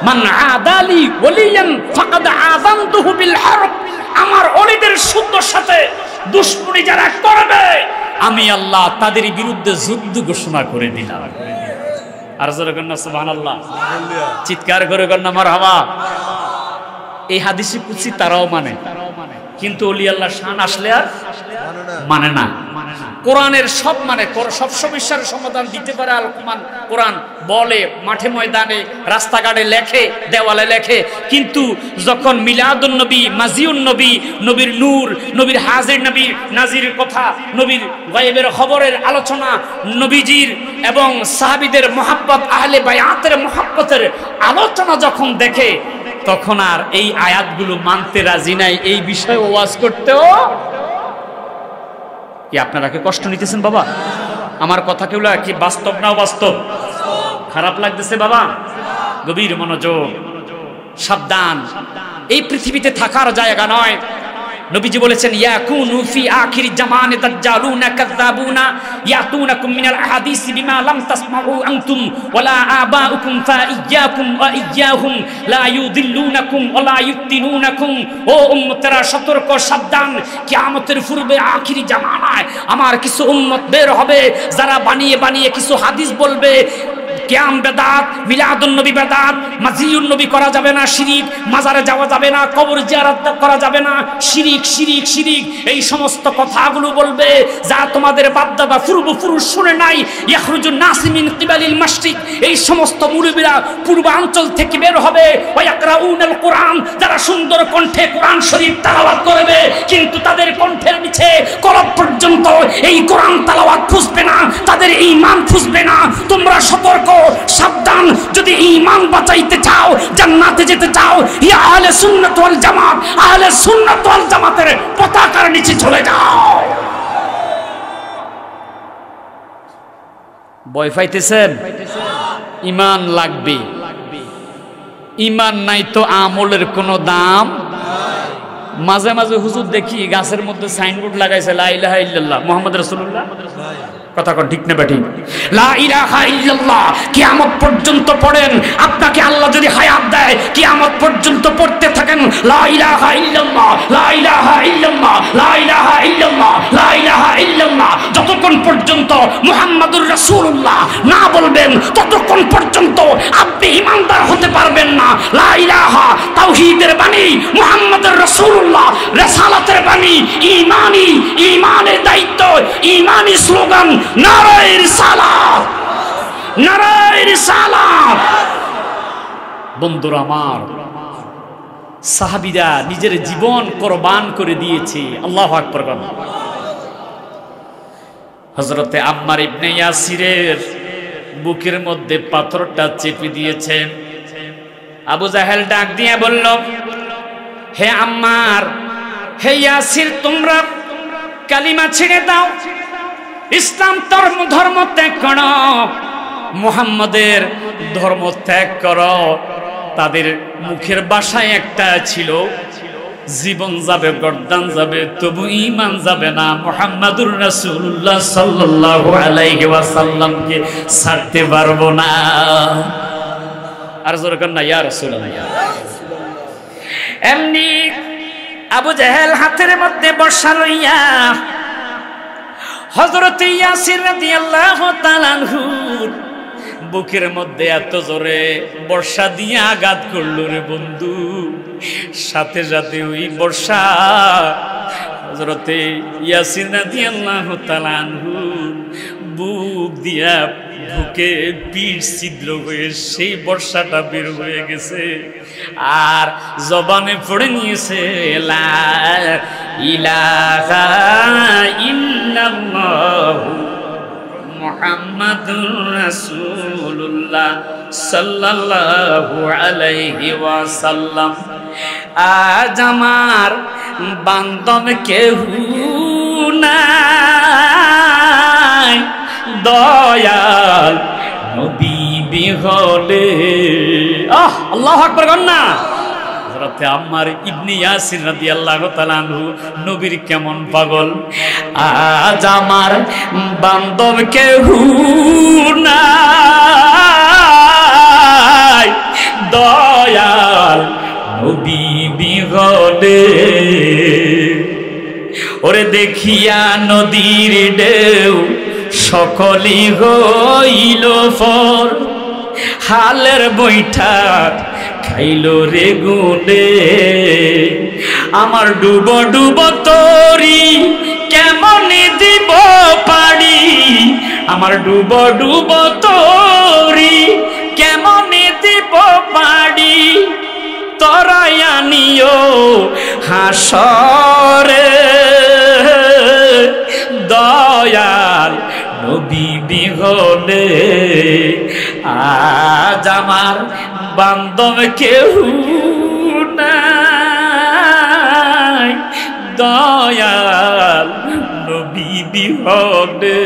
মান আদালি ওয়ালিয়ান ফাকাদ আযানতুহু বিল হারব। আমার ওলিদের সুন্দর সাথে দুশমনি যারা করবে, আমি আল্লাহ তাদের বিরুদ্ধে যুদ্ধ ঘোষণা করে দিলাম। আর জোরে কন্যা সুবহানাল্লাহ, চিৎকার করে কন্যা মারহাবা। এই হাদিসে কুদসি তারাও মানে, কিন্তু ওলি আল্লাহ শান আসলে আর মানে না। কোরআনের সব মানে, সব সমস্যার সমাধান দিতে পারে আল কোরআন। বলে মাঠে ময়দানে রাস্তাঘাটে লেখে, দেওয়ালে লেখে, কিন্তু যখন মিলাদুন নবী, মাজিউন নবী, নবীর নূর, নবীর হাজির, নবীর নাজির কথা, নবীর গায়েবের খবরের আলোচনা, নবীজির এবং সাহাবীদের মহব্বত, আহলে বায়াতের মহব্বতের আলোচনা যখন দেখে, তখন আর এই আয়াতগুলো মানতে রাজি নাই। এই বিষয়ে ওয়াজ করতেও কি আপনারা কি কষ্ট নিতেছেন বাবা? আমার কথা কেউ কি বাস্তব না বাস্তব? খারাপ লাগতেছে বাবা? গভীর মনোযোগ, সাবধান। এই পৃথিবীতে থাকার জায়গা নয়। নবীজি বলেছেন ইয়াকুনু ফি আখির জামানে দাজ্জালুনা কাযাবুনা ইয়াতুনাকুম মিনাল আহাদিসি বিমা লাম তাসমাউ আনতুম ওয়ালা আবাউকুম ফাইয়াকুম ওয়া ইয়্যাহুম লা ইউদিল্লুনাকুম ওয়ালা ইফতিনুনাকুম। ও উম্মতেরা সতর্ক, সাবধান। কিয়ামতের পূর্বে আখিরি জামানায় আমার কিছু উম্মত বের হবে, যারা বানিয়ে কিছু হাদিস বলবে। কিয়াম বেদাত, মিলাদুন নবী বেদাত, মাজিউন নবী করা যাবে না, শিরিক, মাজারে যাওয়া যাবে না, কবর জিয়ারত করা যাবে না, শিরিক। এই সমস্ত কথাগুলো বলবে যা তোমাদের বাপ-দাদা পূর্বপুরুষ শুনে নাই। ইয়াখরুজুন নাস মিন কিবালিল মাশরিক। এই সমস্ত মুরব্বিরা পূর্বাঞ্চল থেকে বের হবে। ওয়া ইয়াকরাউনাল কোরআন, যারা সুন্দর কণ্ঠে কোরআন শরীফ তেলাওয়াত করবে, কিন্তু তাদের কণ্ঠের নিচে কলব পর্যন্ত এই কোরআন তেলাওয়াত ফুসবে না, তাদের ঈমান ফুসবে না। তোমরা সতর্ক, সাবধান। যদি ঈমান বাঁচাইতে চাও, জান্নাতে যেতে চাও, ইয়া আহলে সুন্নাত ওয়াল জামাত, আহলে সুন্নাত ওয়াল জামাতের পতাকার নিচে চলে যাও। ভয় পাইতেছেন? ঈমান লাগবে। ঈমান নাই তো আমলের কোনো দাম। মাঝে মাঝে হুজুর দেখি গাছের মধ্যে সাইনবোর্ড লাগাইছে লা ইলাহা ইল্লাল্লাহ মুহাম্মদ রাসূলুল্লাহ। কথা কন ঠিক না বেঠিক? লা ইলাহা ইল্লাল্লাহ কিয়ামত পর্যন্ত পড়েন। আপনাকে আল্লাহ যদি হায়াত দেয়, কিয়ামত পর্যন্ত পড়তে থাকেন লা ইলাহা ইল্লাল্লাহ, লা ইলাহা ইল্লাল্লাহ, লা ইলাহা ইল্লাল্লাহ, লা ইলাহা ইল্লাল্লাহ। যতক্ষণ পর্যন্ত মুহাম্মাদুর রাসূলুল্লাহ না বলবেন, ততক্ষণ পর্যন্ত আপনি ঈমানদার হতে পারবেন না। লা ইলাহা তাওহীদের বাণী, মুহাম্মাদুর রাসূলুল্লাহ রিসালাতের বাণী, ঈমানের দায়িত্ব, ঈমানি স্লোগান নারায়ে রিসালাত, নারায়ে রিসালাত। বন্ধুরা আমার, সাহাবীরা নিজের জীবন কোরবান করে দিয়েছে। আল্লাহু আকবার। হযরতে আম্মার ইবনে ইয়াসিরের বুকের মধ্যে পাথরটা চেপে দিয়েছেন। আবু জাহেল ডাক দিয়ে বলল, হে আম্মার, হে ইয়াসির, তোমরা কালিমা ছেড়ে দাও, ইসলাম ধর্ম ত্যাগ করো, মুহাম্মাদের ধর্ম ত্যাগ করো। তাদের মুখের ভাষায় একটা ছিল, জীবন যাবে, গর্দান যাবে, তবু ঈমান যাবে না। মুহাম্মাদুর রাসূলুল্লাহ সাল্লাল্লাহু আলাইহি ওয়াসাল্লামকে ছাড়তে পারবো না। আর জোরে কর না ইয়া রাসূলুল্লাহ। এমনি আবু জাহেল হাতের মধ্যে বর্ষা লইয়া হযরত ইয়াসির রাদিয়াল্লাহু তাআলা আনহু বুকের মধ্যে এত জোরে বর্ষা দিয়ে আঘাত করলো রে বন্ধু, সাথে সাথে ওই বর্ষা হযরত ইয়াসির রাদিয়াল্লাহু তাআলা আনহু বুক দিয়া বুকে পিঠ ছিদ্র হয়ে সেই বর্ষাটা বের হয়ে গেছে আর জবানে পড়ে নিয়েছে লা ইলাহা ইল্লাল্লাহু মুহাম্মাদুর রাসূলুল্লাহ সাল্লাল্লাহু আলাইহি ওয়াসাল্লাম। আজ আমার বান্দব কেউ নাই দয়াল নবী বিহলে। আল্লাহু আকবার গন্না। হযরত আম্মার ইবনে ইয়াসির রাদিয়াল্লাহু তাআলা আনহু নবীর কেমন পাগল। আজ আমার বান্দব কেউ নাই দয়াল নবী বিহলে। ওরে দেখিয়া নদীর ঢেউ সকলি হইল ফর, হালের বৈঠা খাইল রে গুনে। আমার ডুব ডুব তরি কেমন দিব পাড়ি, আমার ডুব ডুব তরি কেমন দিব পাড়ি। তরাইয়া নিও হাসরে দয়াল নবী বিহলে। আজ আমার বান্দব কেউ নাই দয়াল নবী বিহলে।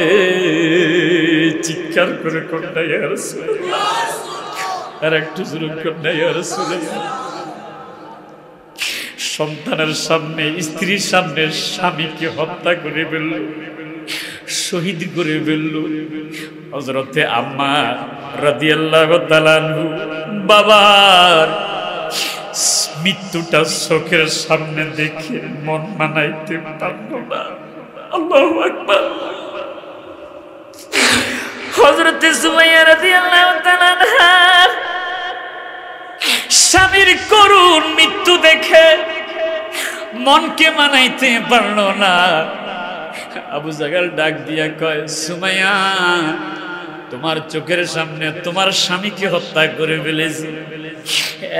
চিৎকার করে কোনটা ইয়া রাসূলুল্লাহ, আর একটু জোরে কোনটা ইয়া রাসূলুল্লাহ। সন্তানের সামনে স্ত্রীর সামনে স্বামীকে হত্যা করে ফেলল, শহীদ করে ফেলল। হযরতে আম্মা রাদিয়াল্লাহু তাআলা আনহু বাবার মৃত্যুটা চোখের সামনে দেখে মন মানাইতে পারল না। আল্লাহু আকবার। হযরতে সুমাইয়া রাদিয়াল্লাহু তাআলা আনহা স্বামীর করুণ মৃত্যু দেখে মনকে মানাইতে পারল না। আবু জাহেল ডাক দিয়া কয়, সুমাইয়া তোমার চোখের সামনে তোমার স্বামীকে হত্যা করে ফেলেছি,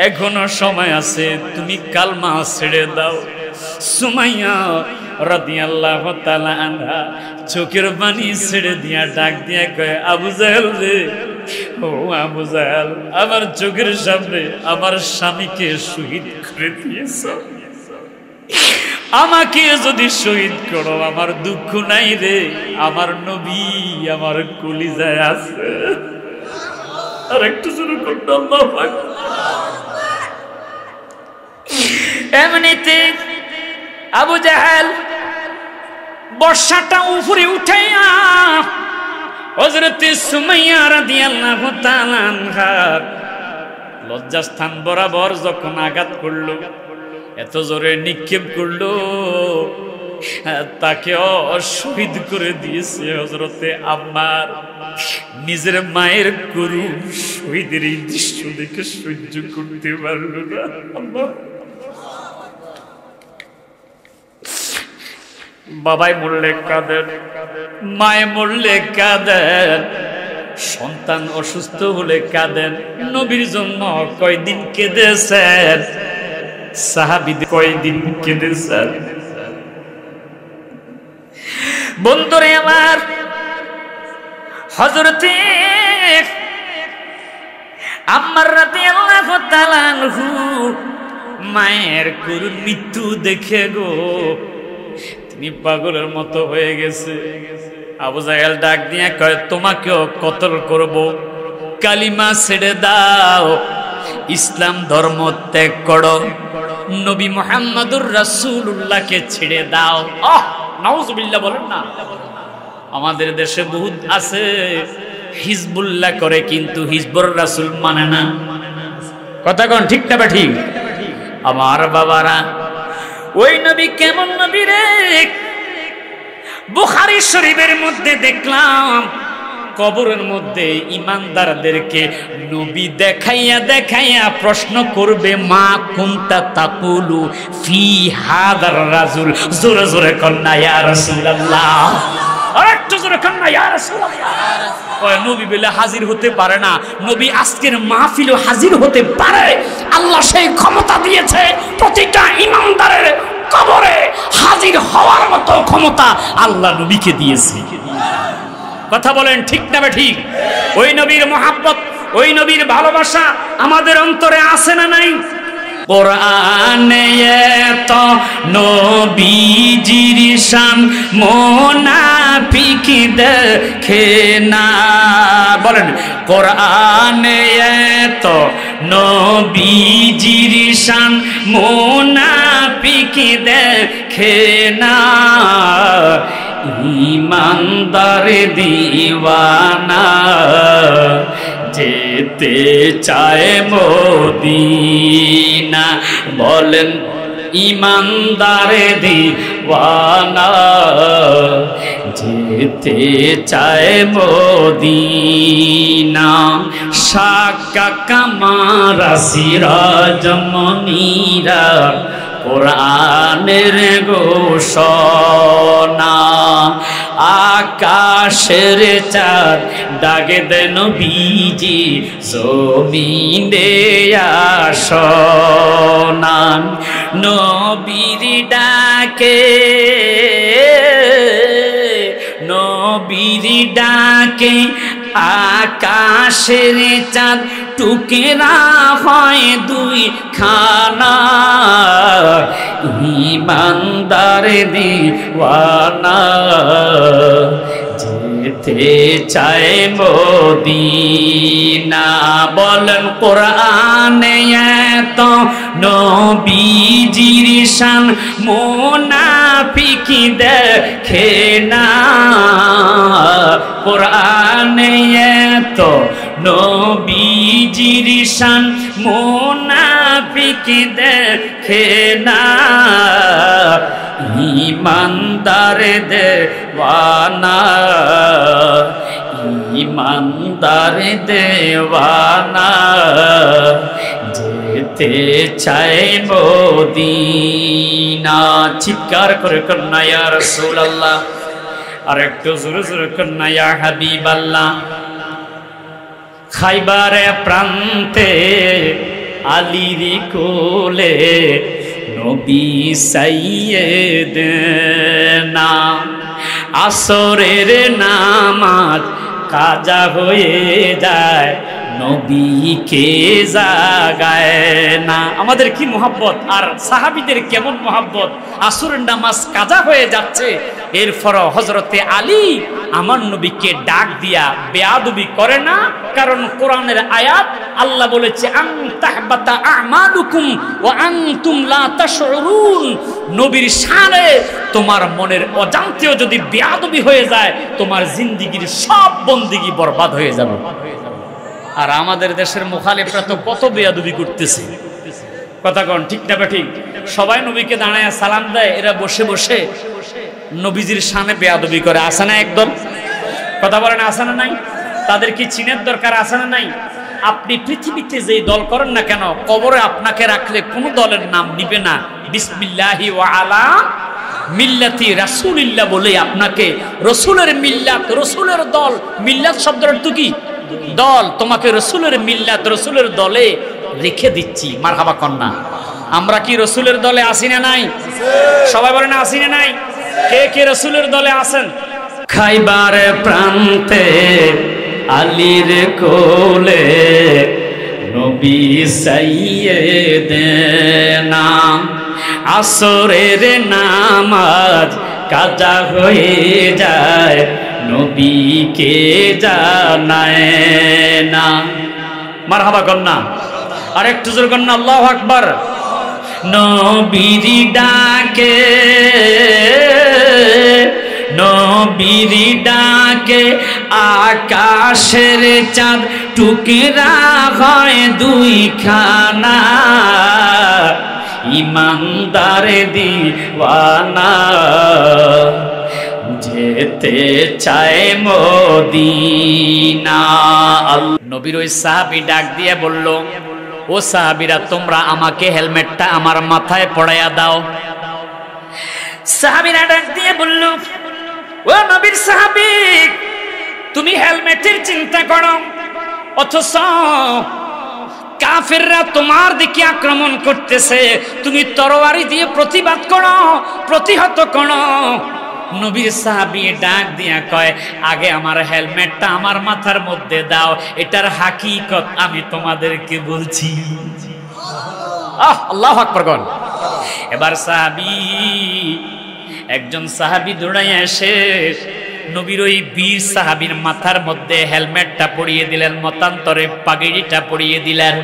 এখনো সময় আছে, তুমি কালমা ছেড়ে দাও। সুমাইয়া রাদিয়াল্লাহু তাআলা আনহা চোখের পানি ছেড়ে দিয়া ডাক দিয়া কয়, আবু জাহেল রে, ও আবু জাহেল, আমার চোখের সামনে আমার স্বামীকে শহীদ করে দিয়েছ, আমাকে যদি শহীদ করো আমার দুঃখ নাই রে, আমার নবী আমার কলিজায় আছে। আর একটু শুরু করতে আল্লাহু আকবার। এমনিতে আবু জাহেল বর্ষাটা উপরে উঠাইয়া হযরত সুমাইয়া রাদিয়াল্লাহু তাআলা আনহার লজ্জাস্থান বরাবর যখন আঘাত করলো, এত জোরে নিক্ষেপ করলো, তাকেও শহীদ করে দিয়েছে। হযরতে আম্মার নিজের মায়ের করুণ শহীদের এই দৃশ্য দেখে সহ্য করতে পারল না। বাবাই মরলে কাঁদেন, মায়ে মরলে কাঁদেন, সন্তান অসুস্থ হলে কাঁদেন। নবীর জন্য কয়দিন কেঁদেছেন, সাহাবীদের কয়দিন কেঁদেছেন। বন্ধুরে আমার, হযরতে আম্মার রাদিয়াল্লাহু তাআলা আনহু মায়ের করুণ মৃত্যু দেখে গো তিনি পাগলের মতো হয়ে গেছে। আবু জাহেল ডাক দিয়ে কয়, তোমাকেও কতল করব, কালিমা ছেড়ে দাও, ইসলাম ধর্ম ত্যাগ করো, নবী মুহাম্মদুর রাসূলুল্লাহকে ছেড়ে দাও। নাউজুবিল্লাহ বলেন না। আমাদের দেশে বহুত আছে হিজবুল্লাহ করে কিন্তু হিজবুর রাসূল মানে না। কথা কোন ঠিক না? ঠিক। আমার বাবারা, ওই নবী কেমন নবী রে? বুখারী শরীফের মধ্যে দেখলাম কবরের মধ্যে ইমানদারদেরকে নবী দেখাইয়া দেখাইয়া প্রশ্ন করবে, মা কুনতা তাকুলু ফি হাদার রাজুল। জোরে জোরে কন্যা ইয়া রাসূলুল্লাহ, আরেকটু জোরে কন্যা ইয়া রাসূলুল্লাহ। ওই নবী বলে হাজির হতে পারে না, নবী আজকের মাহফিলে হাজির হতে পারে। আল্লাহ সেই ক্ষমতা দিয়েছে, প্রতিটা ইমানদারের কবরে হাজির হওয়ার মতো ক্ষমতা আল্লাহ নবীকে দিয়েছে। কথা বলেন ঠিক না ঠিক? ওই নবীর মহাব্বত, ওই নবীর ভালোবাসা আমাদের অন্তরে আছে না নাই? কোরআনে এত নবীজির শান মুনাফিক দেখে না। বলেন, কোরআনে এত নবীজির শান মুনাফিক দেখে না। ইমানদার দিওয়ানা যেতে চায় মদিনা। বলেন, ইমানদার দিওয়ানা যেতে চায় মদিনা। শাকা কামারা সিরাজ মনিরা কোরআনের ঘোষণা। আকাশের চাঁদ ডাকে দেন নবীজি জমিনে আসনা। নবীর ডাকে, নবীর ডাকে আকাশের চাঁদ টুকরা হয় দুই খানা। ইমানদার দিওয়ানা যেতে চায় মদিনা। বলেন, কোরআনে এত নবীজির শান মুনাফিক দেখে না। কোরআনে এত নবীজির শান মুনাফিক দেখে না। ইমানদার দেওয়ানা, ইমানদার দেওয়ানা যেতে চায় মদিনা। চিৎকার করে কন্যা ইয়া রাসূলুল্লাহ, আর একটু জোরে জোরে কন্যা ইয়া হাবিবাল্লাহ। খাইবারে প্রান্তে আলীর কোলে নবী সাইয়েদনা। আসরের নামাজ কাজা হয়ে যায়, নবীকে জাগায় না। আমাদের কি মোহাব্বত, আর সাহাবীদের কেমন মোহাব্বত। আসরের নামাজ কাজা হয়ে যাচ্ছে, এরপর হযরতে আলী আমার নবীকে ডাক দিয়া বেয়াদবি করে না। কারণ কোরআনের আয়াত, আল্লাহ বলেছে আন তাহবাতা আমালুকুম ওয়া আনতুম লা তাশউরুন। নবীর শানে তোমার মনের অজান্তেও যদি বেয়াদবি হয়ে যায়, তোমার জিন্দেগীর সব বন্দেগী বরবাদ হয়ে যাবে। আর আমাদের দেশের মুখালিফরা তো কত বেয়াদবি করতেছে। কথা কোন ঠিক না ঠিক? সবাই নবীকে দাঁড়ায় সালাম দেয়, এরা বসে বসে নবীজির শানে বেয়াদবি করে। আছে না একদল? কথা বলেন, আছে না নাই? তাদের কি চিনের দরকার আছে না নাই? আপনি পৃথিবীতে যেই দল করেন না কেন, কবরে আপনাকে রাখলে কোনো দলের নাম নিবে না। বিসমিল্লাহি ওয়া আলা মিল্লাতি রাসূলিল্লাহ বলে আপনাকে রসুলের মিল্লাত, রসুলের দল। মিল্লাত শব্দের অর্থ কি? দল। তোমাকে রসুলের মিল্লাত, রসুলের দলে রেখে দিচ্ছি। মারহাবা কন্যা। আমরা কি রসুলের দলে আসি না নাই? সবাই বলেন আসি না নাই? কে কে রসুলের দলে আছেন? খাইবার প্রান্তে আলীর কোলে নবী সাইয়েদনা। আসরের নামাজ কাজা হয়ে যায়, নবীকে জানায় না। মারহাবা কন্যা, আর একটু জোরে কন্যা আল্লাহু আকবার। নবীর ডাকে, নবীর ডাকে আকাশের চাঁদ টুকরা হয় দুই খানা। ইমানদার দিওয়ানা যেতে চায় মদিনা। নবীর ওই সাহাবী ডাক দিয়ে বলল, ও সাহাবীরা, তোমরা আমাকে হেলমেটটা আমার মাথায় পড়াইয়া দাও। সাহাবীরা ডাক দিয়ে বলল, ও নবীর সাহাবী, তুমি হেলমেটের চিন্তা করো, অথচ কাফেররা তোমার দিকে আক্রমণ করতেছে, তুমি তরবারি দিয়ে প্রতিবাদ করো, প্রতিহত করো। নবীর সাহাবী ডাক দিয়া কয়, আগে আমার হেলমেটটা আমার মাথার মধ্যে দাও, এটার হাকিকত আমি তোমাদেরকে বলছি। আল্লাহু আকবার বল। এবার একজন সাহাবী দৌড়াইয়া এসে নবীর ওই বীর সাহাবীর মাথার মধ্যে হেলমেটটা পরিয়ে দিলেন, মতান্তরে পাগড়িটা পরিয়ে দিলেন।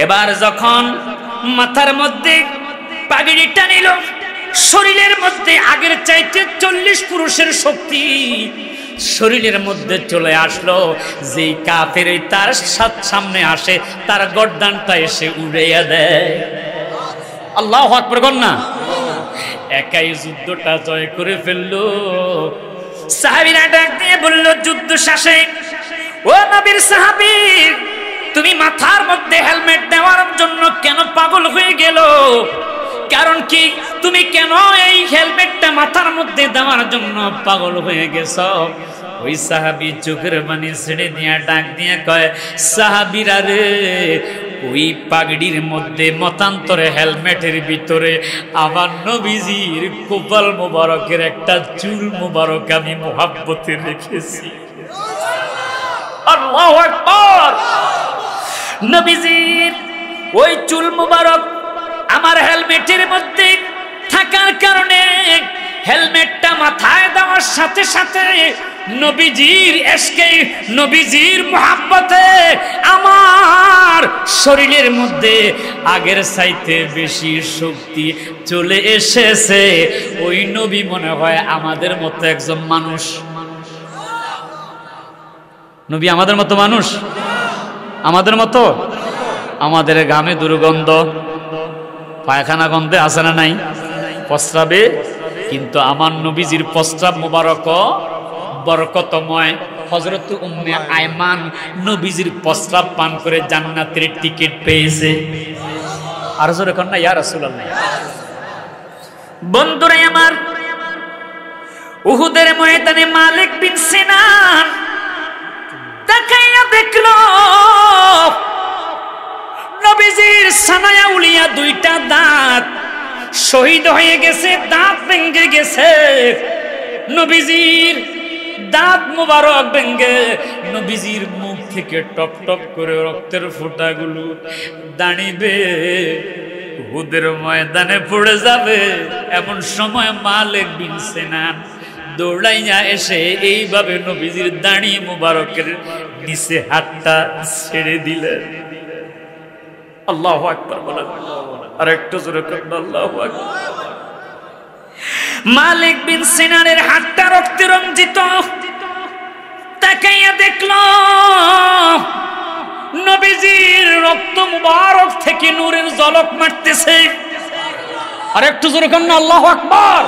এবার যখন মাথার মধ্যে পাগড়িটা নিল, শরীরের মধ্যে আগের চাইতে 40 পুরুষের শক্তি শরীরের মধ্যে চলে আসলো। যেই কাফের তার সামনে আসে, তার গর্দানটা এসে উড়াইয়া দেয়। আল্লাহু আকবার বল না। একাই যুদ্ধটা জয় করে ফেললো। সাহাবীরা ডাক দিয়ে বলল, যুদ্ধ শেষে, ও নবীর সাহাবী, তুমি মাথার মধ্যে হেলমেট দেওয়ার জন্য কেন পাগল হয়ে গেল? কারণ কি, তুমি কেন এই হেলমেটটা মাথার মধ্যে দেওয়ার জন্য পাগল হয়ে গেছ? ওই সাহাবী চোখের পানি ছেড়ে দিয়া ডাক দিয়া কয়, সাহাবীরা রে, ওই পাগড়ির মধ্যে মতান্তরে হেলমেটের ভিতরে আমার নবীজির কপাল মোবারকের একটা চুল মোবারক আমি মুহাব্বতে রেখেছি। আল্লাহু আকবার। নবীজির ওই চুল মোবারক আমার হেলমেটের মধ্যে থাকার কারণে হেলমেটটা মাথায় দেওয়ার সাথে সাথে নবীজির এশকে, নবীজির মুহাব্বতে আমার শরীরের মধ্যে আগের চাইতে বেশি শক্তি চলে এসেছে। ওই নবী মনে হয় আমাদের মতো একজন মানুষ। নবী আমাদের মতো মানুষ, আমাদের মতো। আমাদের ঘামে দুর্গন্ধ, পায়খানা গন্ধে আছে না নাই, প্রস্রাবে, কিন্তু আমার নবীজির প্রস্রাব মুবারক বরকতময়। হযরত উম্মে আয়মান নবীজির প্রস্রাব পান করে জান্নাতের টিকিট পেয়েছে। আর জোরে কর না ইয়া রাসূলুল্লাহ। বন্ধুরা আমার, উহুদের ময়দানে মালিক বিন সিনান তাকাইয়া দেখলো নবীজির সানায়া উলিয়া দুইটা দাঁত শহীদ হয়ে গেছে, দাঁত ভেঙে গেছে। নবীজির দাঁত মুবারক ভেঙে নবীজির মুখ থেকে টপ টপ করে রক্তের ফোঁটাগুলো দাঁড়িবে, উহুদের ময়দানে পড়ে যাবে। এমন সময় মালিক বিন সিনান দৌড়াইয়া এসে এইভাবে নবীজির দাঁড়ি মুবারকের নিচে হাতটা ছেড়ে দিলেন। আল্লাহু আকবার বলেন, আর একটু জোরে বলেন আল্লাহু আকবার। মালিক বিন সিনানের হাতটা রক্তে রঞ্জিত। তাকাইয়া দেখলো নবীজির রক্ত মুবারক থেকে নূরের ঝলক মারতেছে। আর একটু জোরে বলেন আল্লাহু আকবার।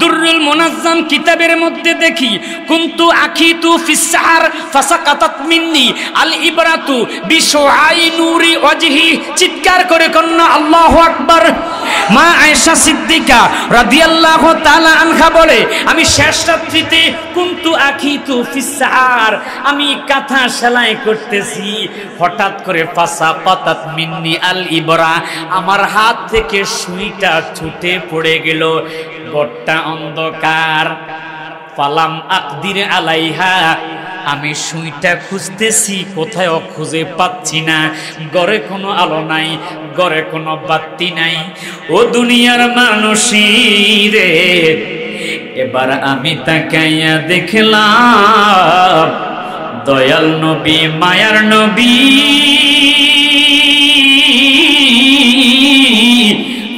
দুররুল মুনাজ্জাম কিতাবের মধ্যে দেখি, কুনতু আখিতু ফিস সাহার ফাসাকাতাত মিন্নি আল ইবরাতু বিশুআই নূরি ওয়াজহি। চিৎকার করে কন্না আল্লাহু আকবার। মা আয়েশা সিদ্দিকা রাদিয়াল্লাহু তাআলা আনহা বলে, আমি শেষ রাত্রিতে কুনতু আখিতু ফিস সাহার, আমি কাঁথা সেলাই করতেছি, হঠাৎ করে ফাসাকাতাত মিন্নি আল ইবরা, আমার হাত থেকে সুইটা ছুটে পড়ে গেল। ঘরটা অন্ধকার। পালাম আকদির আলাইহা, আমি সুইটা খুঁজতেছি, কোথাও খুঁজে পাচ্ছি না। ঘরে কোনো আলো নাই, ঘরে কোনো বাতি নাই। ও দুনিয়ার মানুষিরে, এবার আমি তাকাইয়া দেখলাম দয়াল নবী, মায়ার নবী,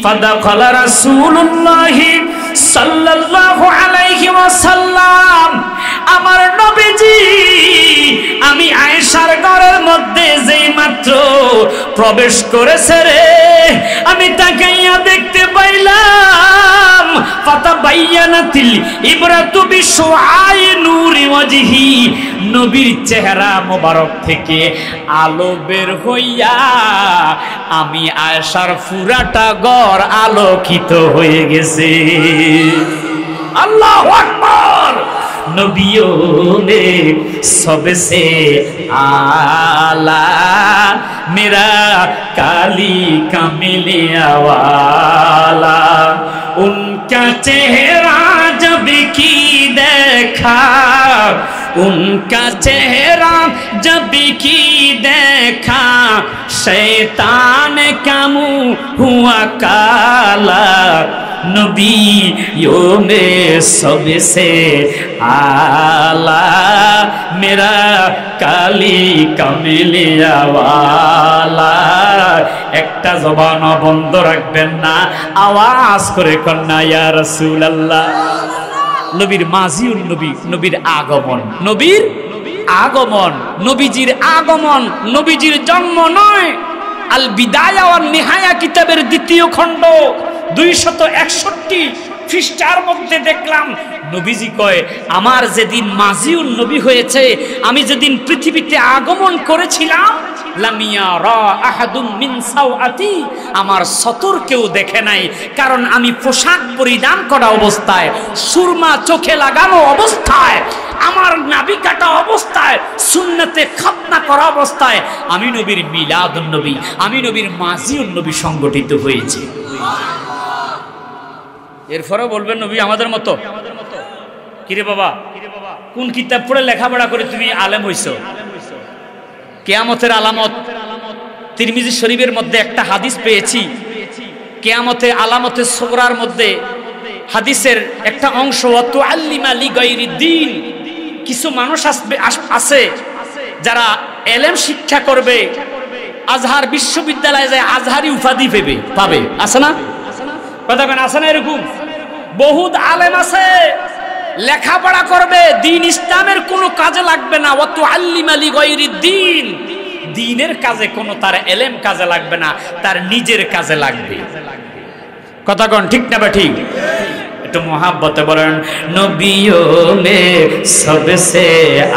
ফাদাখালা রাসূলুল্লাহি সাল্লাল্লাহু আলাইহি ওয়াসাল্লাম, আমার নবীজি আমি আয়েশার ঘরের মধ্যে যেই মাত্র প্রবেশ করেছে রে, আমি তাকাইয়া দেখতে পাইলাম ফাতাবায়ানাতিল ইবরাতু বিশুআই নূরি ওয়াজহি, নবীর চেহারা মোবারক থেকে আলো বের হইয়া আমি আয়েশার পুরাটা ঘর আলোকিত হয়ে গেছে। আল্লাহু আকবার। नबियों में सबसे आला मेरा काली कमलिया वाला, उनका चेहरा जब की देखा, उनका चेहरा जब की देखा, शैतान का मुंह हुआ काला, नबियों में सबसे आला मेरा काली कमलिया वाला। একটা জবান বন্ধ রাখবেন না, আওয়াজ করে কন্যা ইয়া রাসূলুল্লাহ। নবীর মাজিউন নবী, নবীর আগমন, নবীর আগমন, নবীজির আগমন, নবীজির জন্ম নয়। আল বিদায়া ওয়ান নিহায়া কিতাবের দ্বিতীয় খণ্ড 261 পৃষ্ঠার মধ্যে দেখলাম নবীজি কয়, আমার যেদিন মাজিউন নবী হয়েছে, আমি যেদিন পৃথিবীতে আগমন করেছিলাম, লামিয়া রা আহাদুম মিন সাওআতি, আমার সতর কেউ দেখে নাই, কারণ আমি পোশাক পরিধান করা অবস্থায়, সুরমা চোখে লাগানো অবস্থায়, আমার নাভি কাটা অবস্থায়, সুন্নতে খতনা করা অবস্থায় আমি নবীর মিলাদুন নবী, আমি নবীর মাজিউন নবী সংগঠিত হয়েছে। এরপরে বলবেন নবী আমাদের মতো। কিরে বাবা, কোন কিতাব পড়ে লেখাপড়া করে তুমি আলেম হইছো? কিয়ামতের আলামত, তিরমিজি শরীফের মধ্যে একটা হাদিস পেয়েছি, কিয়ামতের আলামতে সুগরার মধ্যে হাদিসের একটা অংশ, ওয়াতুআল্লিমা লিগাইরিদ্দিন, কিছু মানুষ আছে যারা এলেম শিক্ষা করবে, আজহার বিশ্ববিদ্যালয়ে যায় আজহারি উপাধি পাবে, আছে না? কথা কেন আছে না? এরকম বহুত আলেম আছে, লেখাপড়া করবে, দিন ইসলামের কোনো কাজে লাগবে না। ওয়াতুআল্লিমা লিগাইরিদ্দিন, দ্বীনের কাজে কোনো তার এলেম কাজে লাগবে না, তার নিজের কাজে লাগবে। কথা কোন ঠিক না? বা ঠিক? একটু মোহাব্বতে বলেন, নবিयों में सबसे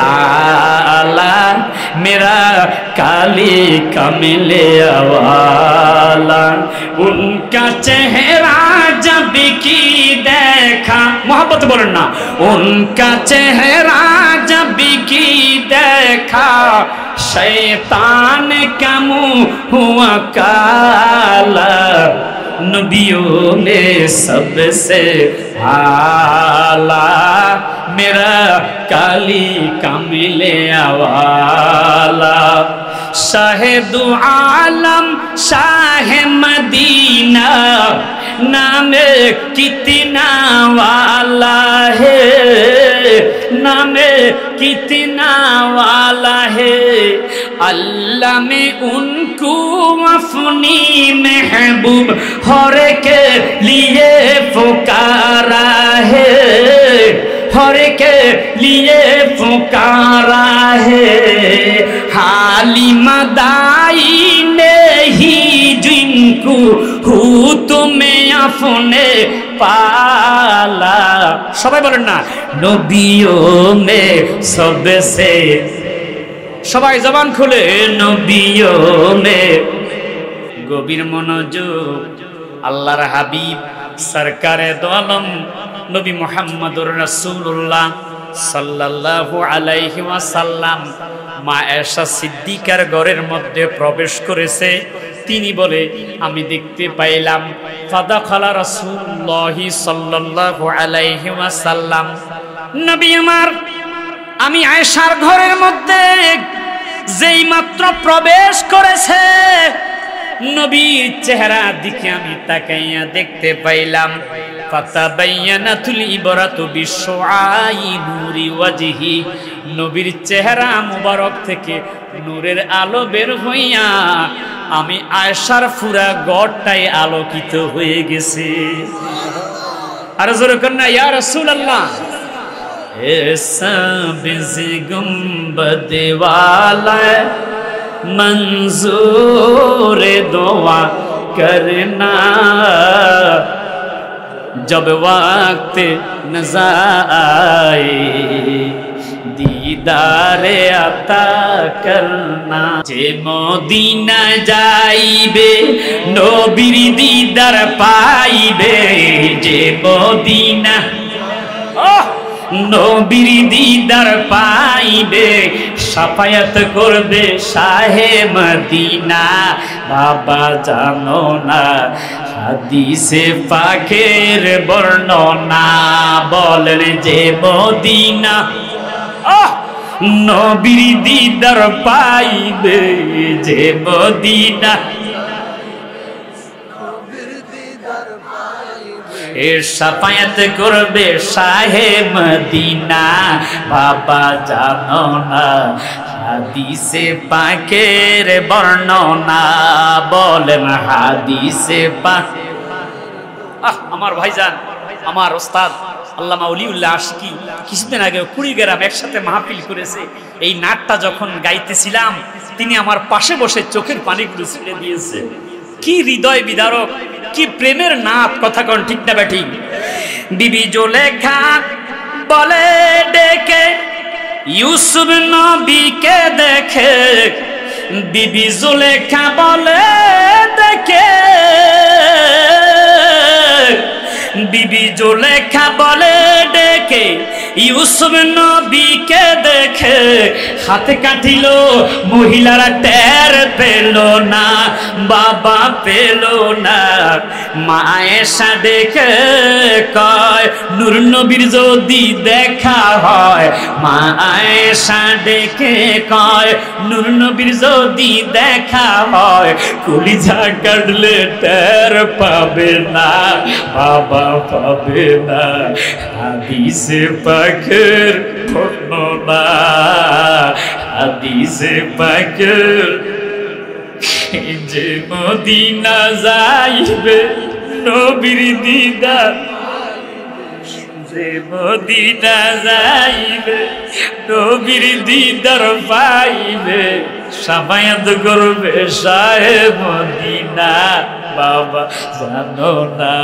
आला मेरा काली कमलिया वाला, उनका चेहरा जब की देखा, मोहब्बत बोलें ना, उनका चेहरा जब की देखा, शैतान का मुंह हुआ काला, नबियों में सबसे आला मेरा काली कमलिया वाला, शाहे दो आलम शाह मदीना, नामे कितना वाला है, नामे कितना वाला है, अल्लाह में उनको अपनी महबूब हर के लिए पुकारा है, हर के लिए पुकारा है, हालिमा दाई ने ही जिनको हुत में अपने पाला। সবাই বলেন না, নবিयों में सबसे, সবাই জবান খুলে, নবিयों में, গভীর মনোযোগ। আল্লাহর হাবিব সরকারে দো আলম নবী মুহাম্মদুর রাসূলুল্লাহ সাল্লাল্লাহু আলাইহি ওয়াসাল্লাম মা আয়েশা সিদ্দিকার ঘরের মধ্যে প্রবেশ করেছে। তিনি বলে, আমি দেখতে পাইলাম ফাদাখালা রাসূলুল্লাহ সাল্লাল্লাহু আলাইহি ওয়াসাল্লাম, নবী আমার, আমি আয়েশার ঘরের মধ্যে যেই মাত্র প্রবেশ করেছে, নবীর চেহারার দিকে আমি তাকাইয়া দেখতে পাইলাম ফাতাবায়ানাতুল ইবরাতু বিশুআই নূরি ওয়াজহি, নবীর চেহারা মুবারক থেকে নূরের আলো বের হইয়া আমি আয়েশার পুরা ঘরটাই আলোকিত হয়ে গেছে। আর জোরে কন্যা ইয়া রাসূলুল্লাহ। ऐसा बिज़ गुंबद वाला मंजूर दुआ करना जब वक्त नज़र आए दीदारे अता करना जे मदीना जाइबे नबीर दीदार पाइबे जे मदीना नबीर दीदार पाइबे शाफायात करबे शाहे मदीना बाबा जानो ना হাদিসে পাকের বর্ণনা বলেন যে মদিনা নবীর দিদার পাইবে যে মদিনা এর শাফায়াত করবে শাহে মদিনা বাবা জানো না হাদিসে পাকের বর্ণনা বলেন হাদিসে পাক আমার ভাইজান আমার ওস্তাদ আল্লামা ওলিউল্লাহ আশিকি কিছুদিন আগে কুড়িগ্রাম একসাথে মাহফিল করেছে এই নাটটা যখন গাইতেছিলাম তিনি আমার পাশে বসে চোখের পানিগুলো ছেড়ে দিয়েছে কি হৃদয় বিদারক কি প্রেমের নাত কথা কোন ঠিক না বেঠিক বিবি জুলেখা বলে ডেকে ইউসুফ নবীকে দেখে বিবি জুলেখা বলে দেখে বিবি জুলেখা বলে ডেকে ইউসুফ নবীকে দেখে হাতে কাটিল মহিলারা টের পেল না বাবা পেল না মা আয়েশা ডেকে কয় নূর নবীর যদি দেখা হয় মা আয়েশা ডেকে কয় নূর নবীর যদি দেখা হয় কলিজা কাটলে টের পাবে না বাবা পাবে না হাদিসে পাকের বর্ণনা হাদিসে পাকের যে মদিনা যাইবে নবীর দিদার যে মদিনা যাইবে নবীর দিদার পাইবে শাফায়াত করবে শাহে মদিনা বাবা জানো না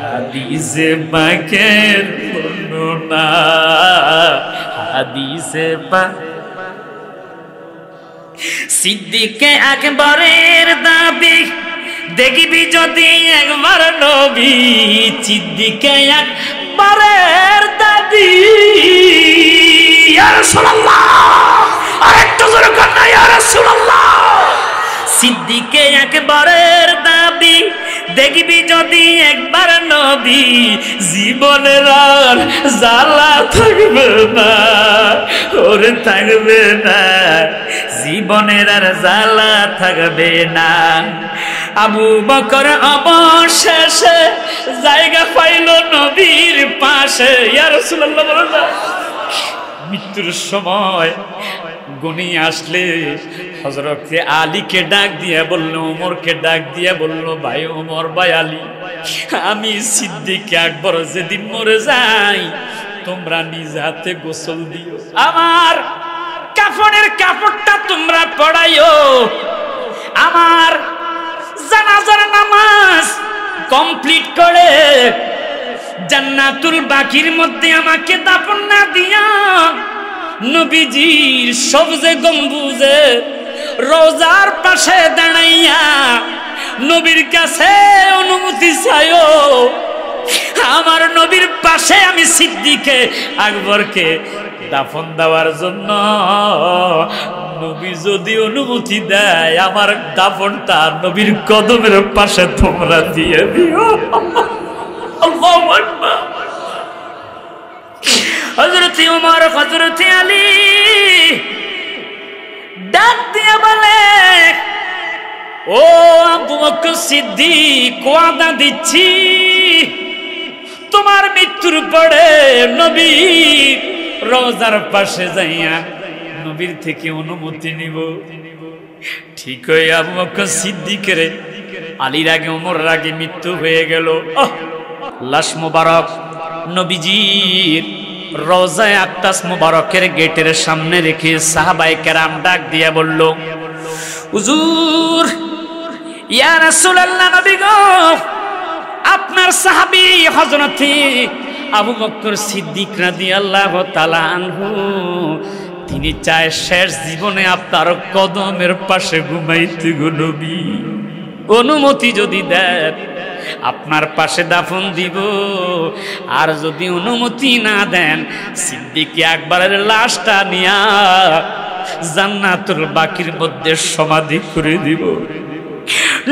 হাদিসে পাকের বর্ণনা হাদিসে পাক সিদ্দিকে আকবরের দাবি দেখবি যদি একবার নবী সিদ্দিকে আকবরের দাবি ইয়া রাসূলুল্লাহ আরেকটু জোরে কন্যা ইয়া রাসূলুল্লাহ সিদ্দিকে আকবরের দাবি দেখবি যদি একবার নবী জীবনের আর জ্বালা থাকবে না ওরে থাকবে না জীবনের আর জ্বালা থাকবে না আবু বকর অবশেষে জায়গা পাইল নবীর পাশে ইয়া রাসূলুল্লাহ বলেন মৃত্যুর সময় গুনি আসলে হযরত আলীকে ডাক দিয়ে বলল ওমরকে ডাক দিয়ে বলল ভাই ওমর ভাই আলী আমি সিদ্দিক আকবর যেদিন মরে যাই তোমরা নিজ হাতে গোসল দিও আমার কাফনের কাপড়টা তোমরা পরাইও আমার জানাজার নামাজ কমপ্লিট করে জান্নাতুল বাকির মধ্যে আমাকে দাফন না দিয়া নবীজির সবজে গম্বুজে রোজার পাশে দাঁড়াইয়া নবীর কাছে অনুমতি চাইও আমার নবীর পাশে আমি সিদ্দিকে আকবরকে দাফন দেওয়ার জন্য নবী যদি অনুমতি দেয় আমার দাফনটা নবীর কদমের পাশে তোমরা দিয়ে দিও আল্লাহু আকবার হযরত ওমর হযরত আলী ডাক দিয়ে বলে ও আবু বকর সিদ্দিক ওয়াদা দিচ্ছি তোমার মৃত্যুর পরে নবী রওজার পাশে যাইয়া নবীর থেকে অনুমতি নিব ঠিক হয়ে আবু বকর সিদ্দিকের আলীর আগে ওমরের আগে মৃত্যু হয়ে গেল লাশ মোবারক নবীজির রওজায়ে আকদাস মোবারকের গেটের সামনে রেখে সাহাবায়ে কেরাম ডাক দিয়া বলল হুজুর, ইয়া রাসূলুল্লাহ, নবী গো, আপনার সাহাবী হযরত আবু বকর সিদ্দিক রাদিয়াল্লাহু তাআলা আনহু তিনি চায় শেষ জীবনে আপনার কদমের পাশে ঘুমাইতে গো নবী। অনুমতি যদি দেন আপনার পাশে দাফন দিব, আর যদি অনুমতি না দেন সিদ্দিক আকবরের লাশটা নিয়া জান্নাতুল বাকির মধ্যে সমাধি করে দিব।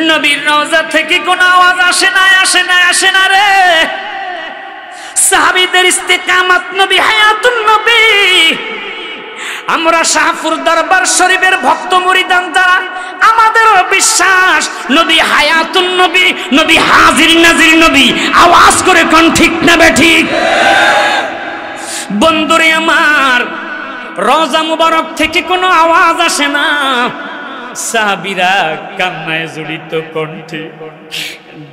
নবীর রওজা থেকে কোন আওয়াজ আসে না, আসে না, আসে না রে। সাহাবীদের ইস্তেকামত নবী, হায়াতুন নবী। আমরা শাহপুর দরবার শরীফের ভক্ত মুরিদান যারা, আমাদেরও বিশ্বাস নবী হায়াতুন নবী, নবী হাজির নাজির নবী। আওয়াজ করে কোন ঠিক না বেঠিক? বন্ধুরে আমার, রওজা মুবারক থেকে কোনো আওয়াজ আসে না। সাহাবীরা কান্নায় জড়িত কণ্ঠে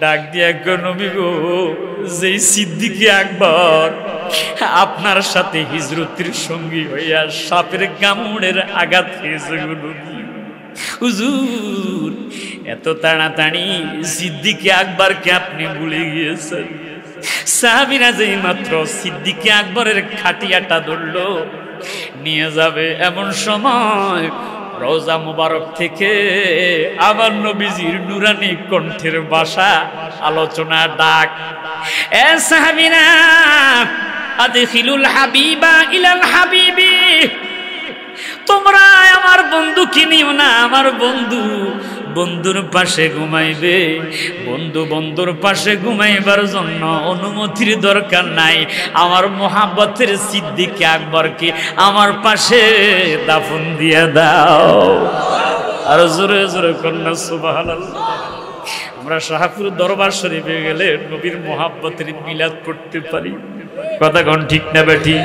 ডাক দিয়া গো নবী গো, যেই সিদ্দিক আকবর আপনার সাথে হিজরতের সঙ্গী হইয়া সাপের কামড়ের আঘাত খেয়েছে গো নবী। হুজুর, এত তাড়াতাড়ি সিদ্দিক আকবরকে আপনি ভুলে গিয়েছেন। সাহাবীরা যেই মাত্র সিদ্দিক আকবরের খাটিয়াটা ধরলো নিয়ে যাবে, এমন সময় রওজা মুবারক থেকে আমার নবীজির নুরানি কণ্ঠের ভাষা, আলোচনা, ডাক, এ সাহাবীরা, আদখিলুল হাবিবা ইলাল হাবিবি। তোমরা আমার বন্ধুকে নিও না, আমার বন্ধু বন্ধুর পাশে ঘুমাইবে। বন্ধু বন্ধুর পাশে ঘুমাইবার জন্য অনুমতির দরকার নাই। আমার মোহাব্বতের সিদ্দিক আকবরকে আমার পাশে দাফন দিয়ে দাও। আর জোরে জোরে কন্যা সুবহানাল্লাহ। আমরা শাহপুর দরবার শরীফে গেলে নবীর মোহাব্বতের মিলাদ করতে পারি। কথা কোন ঠিক না বেঠিক?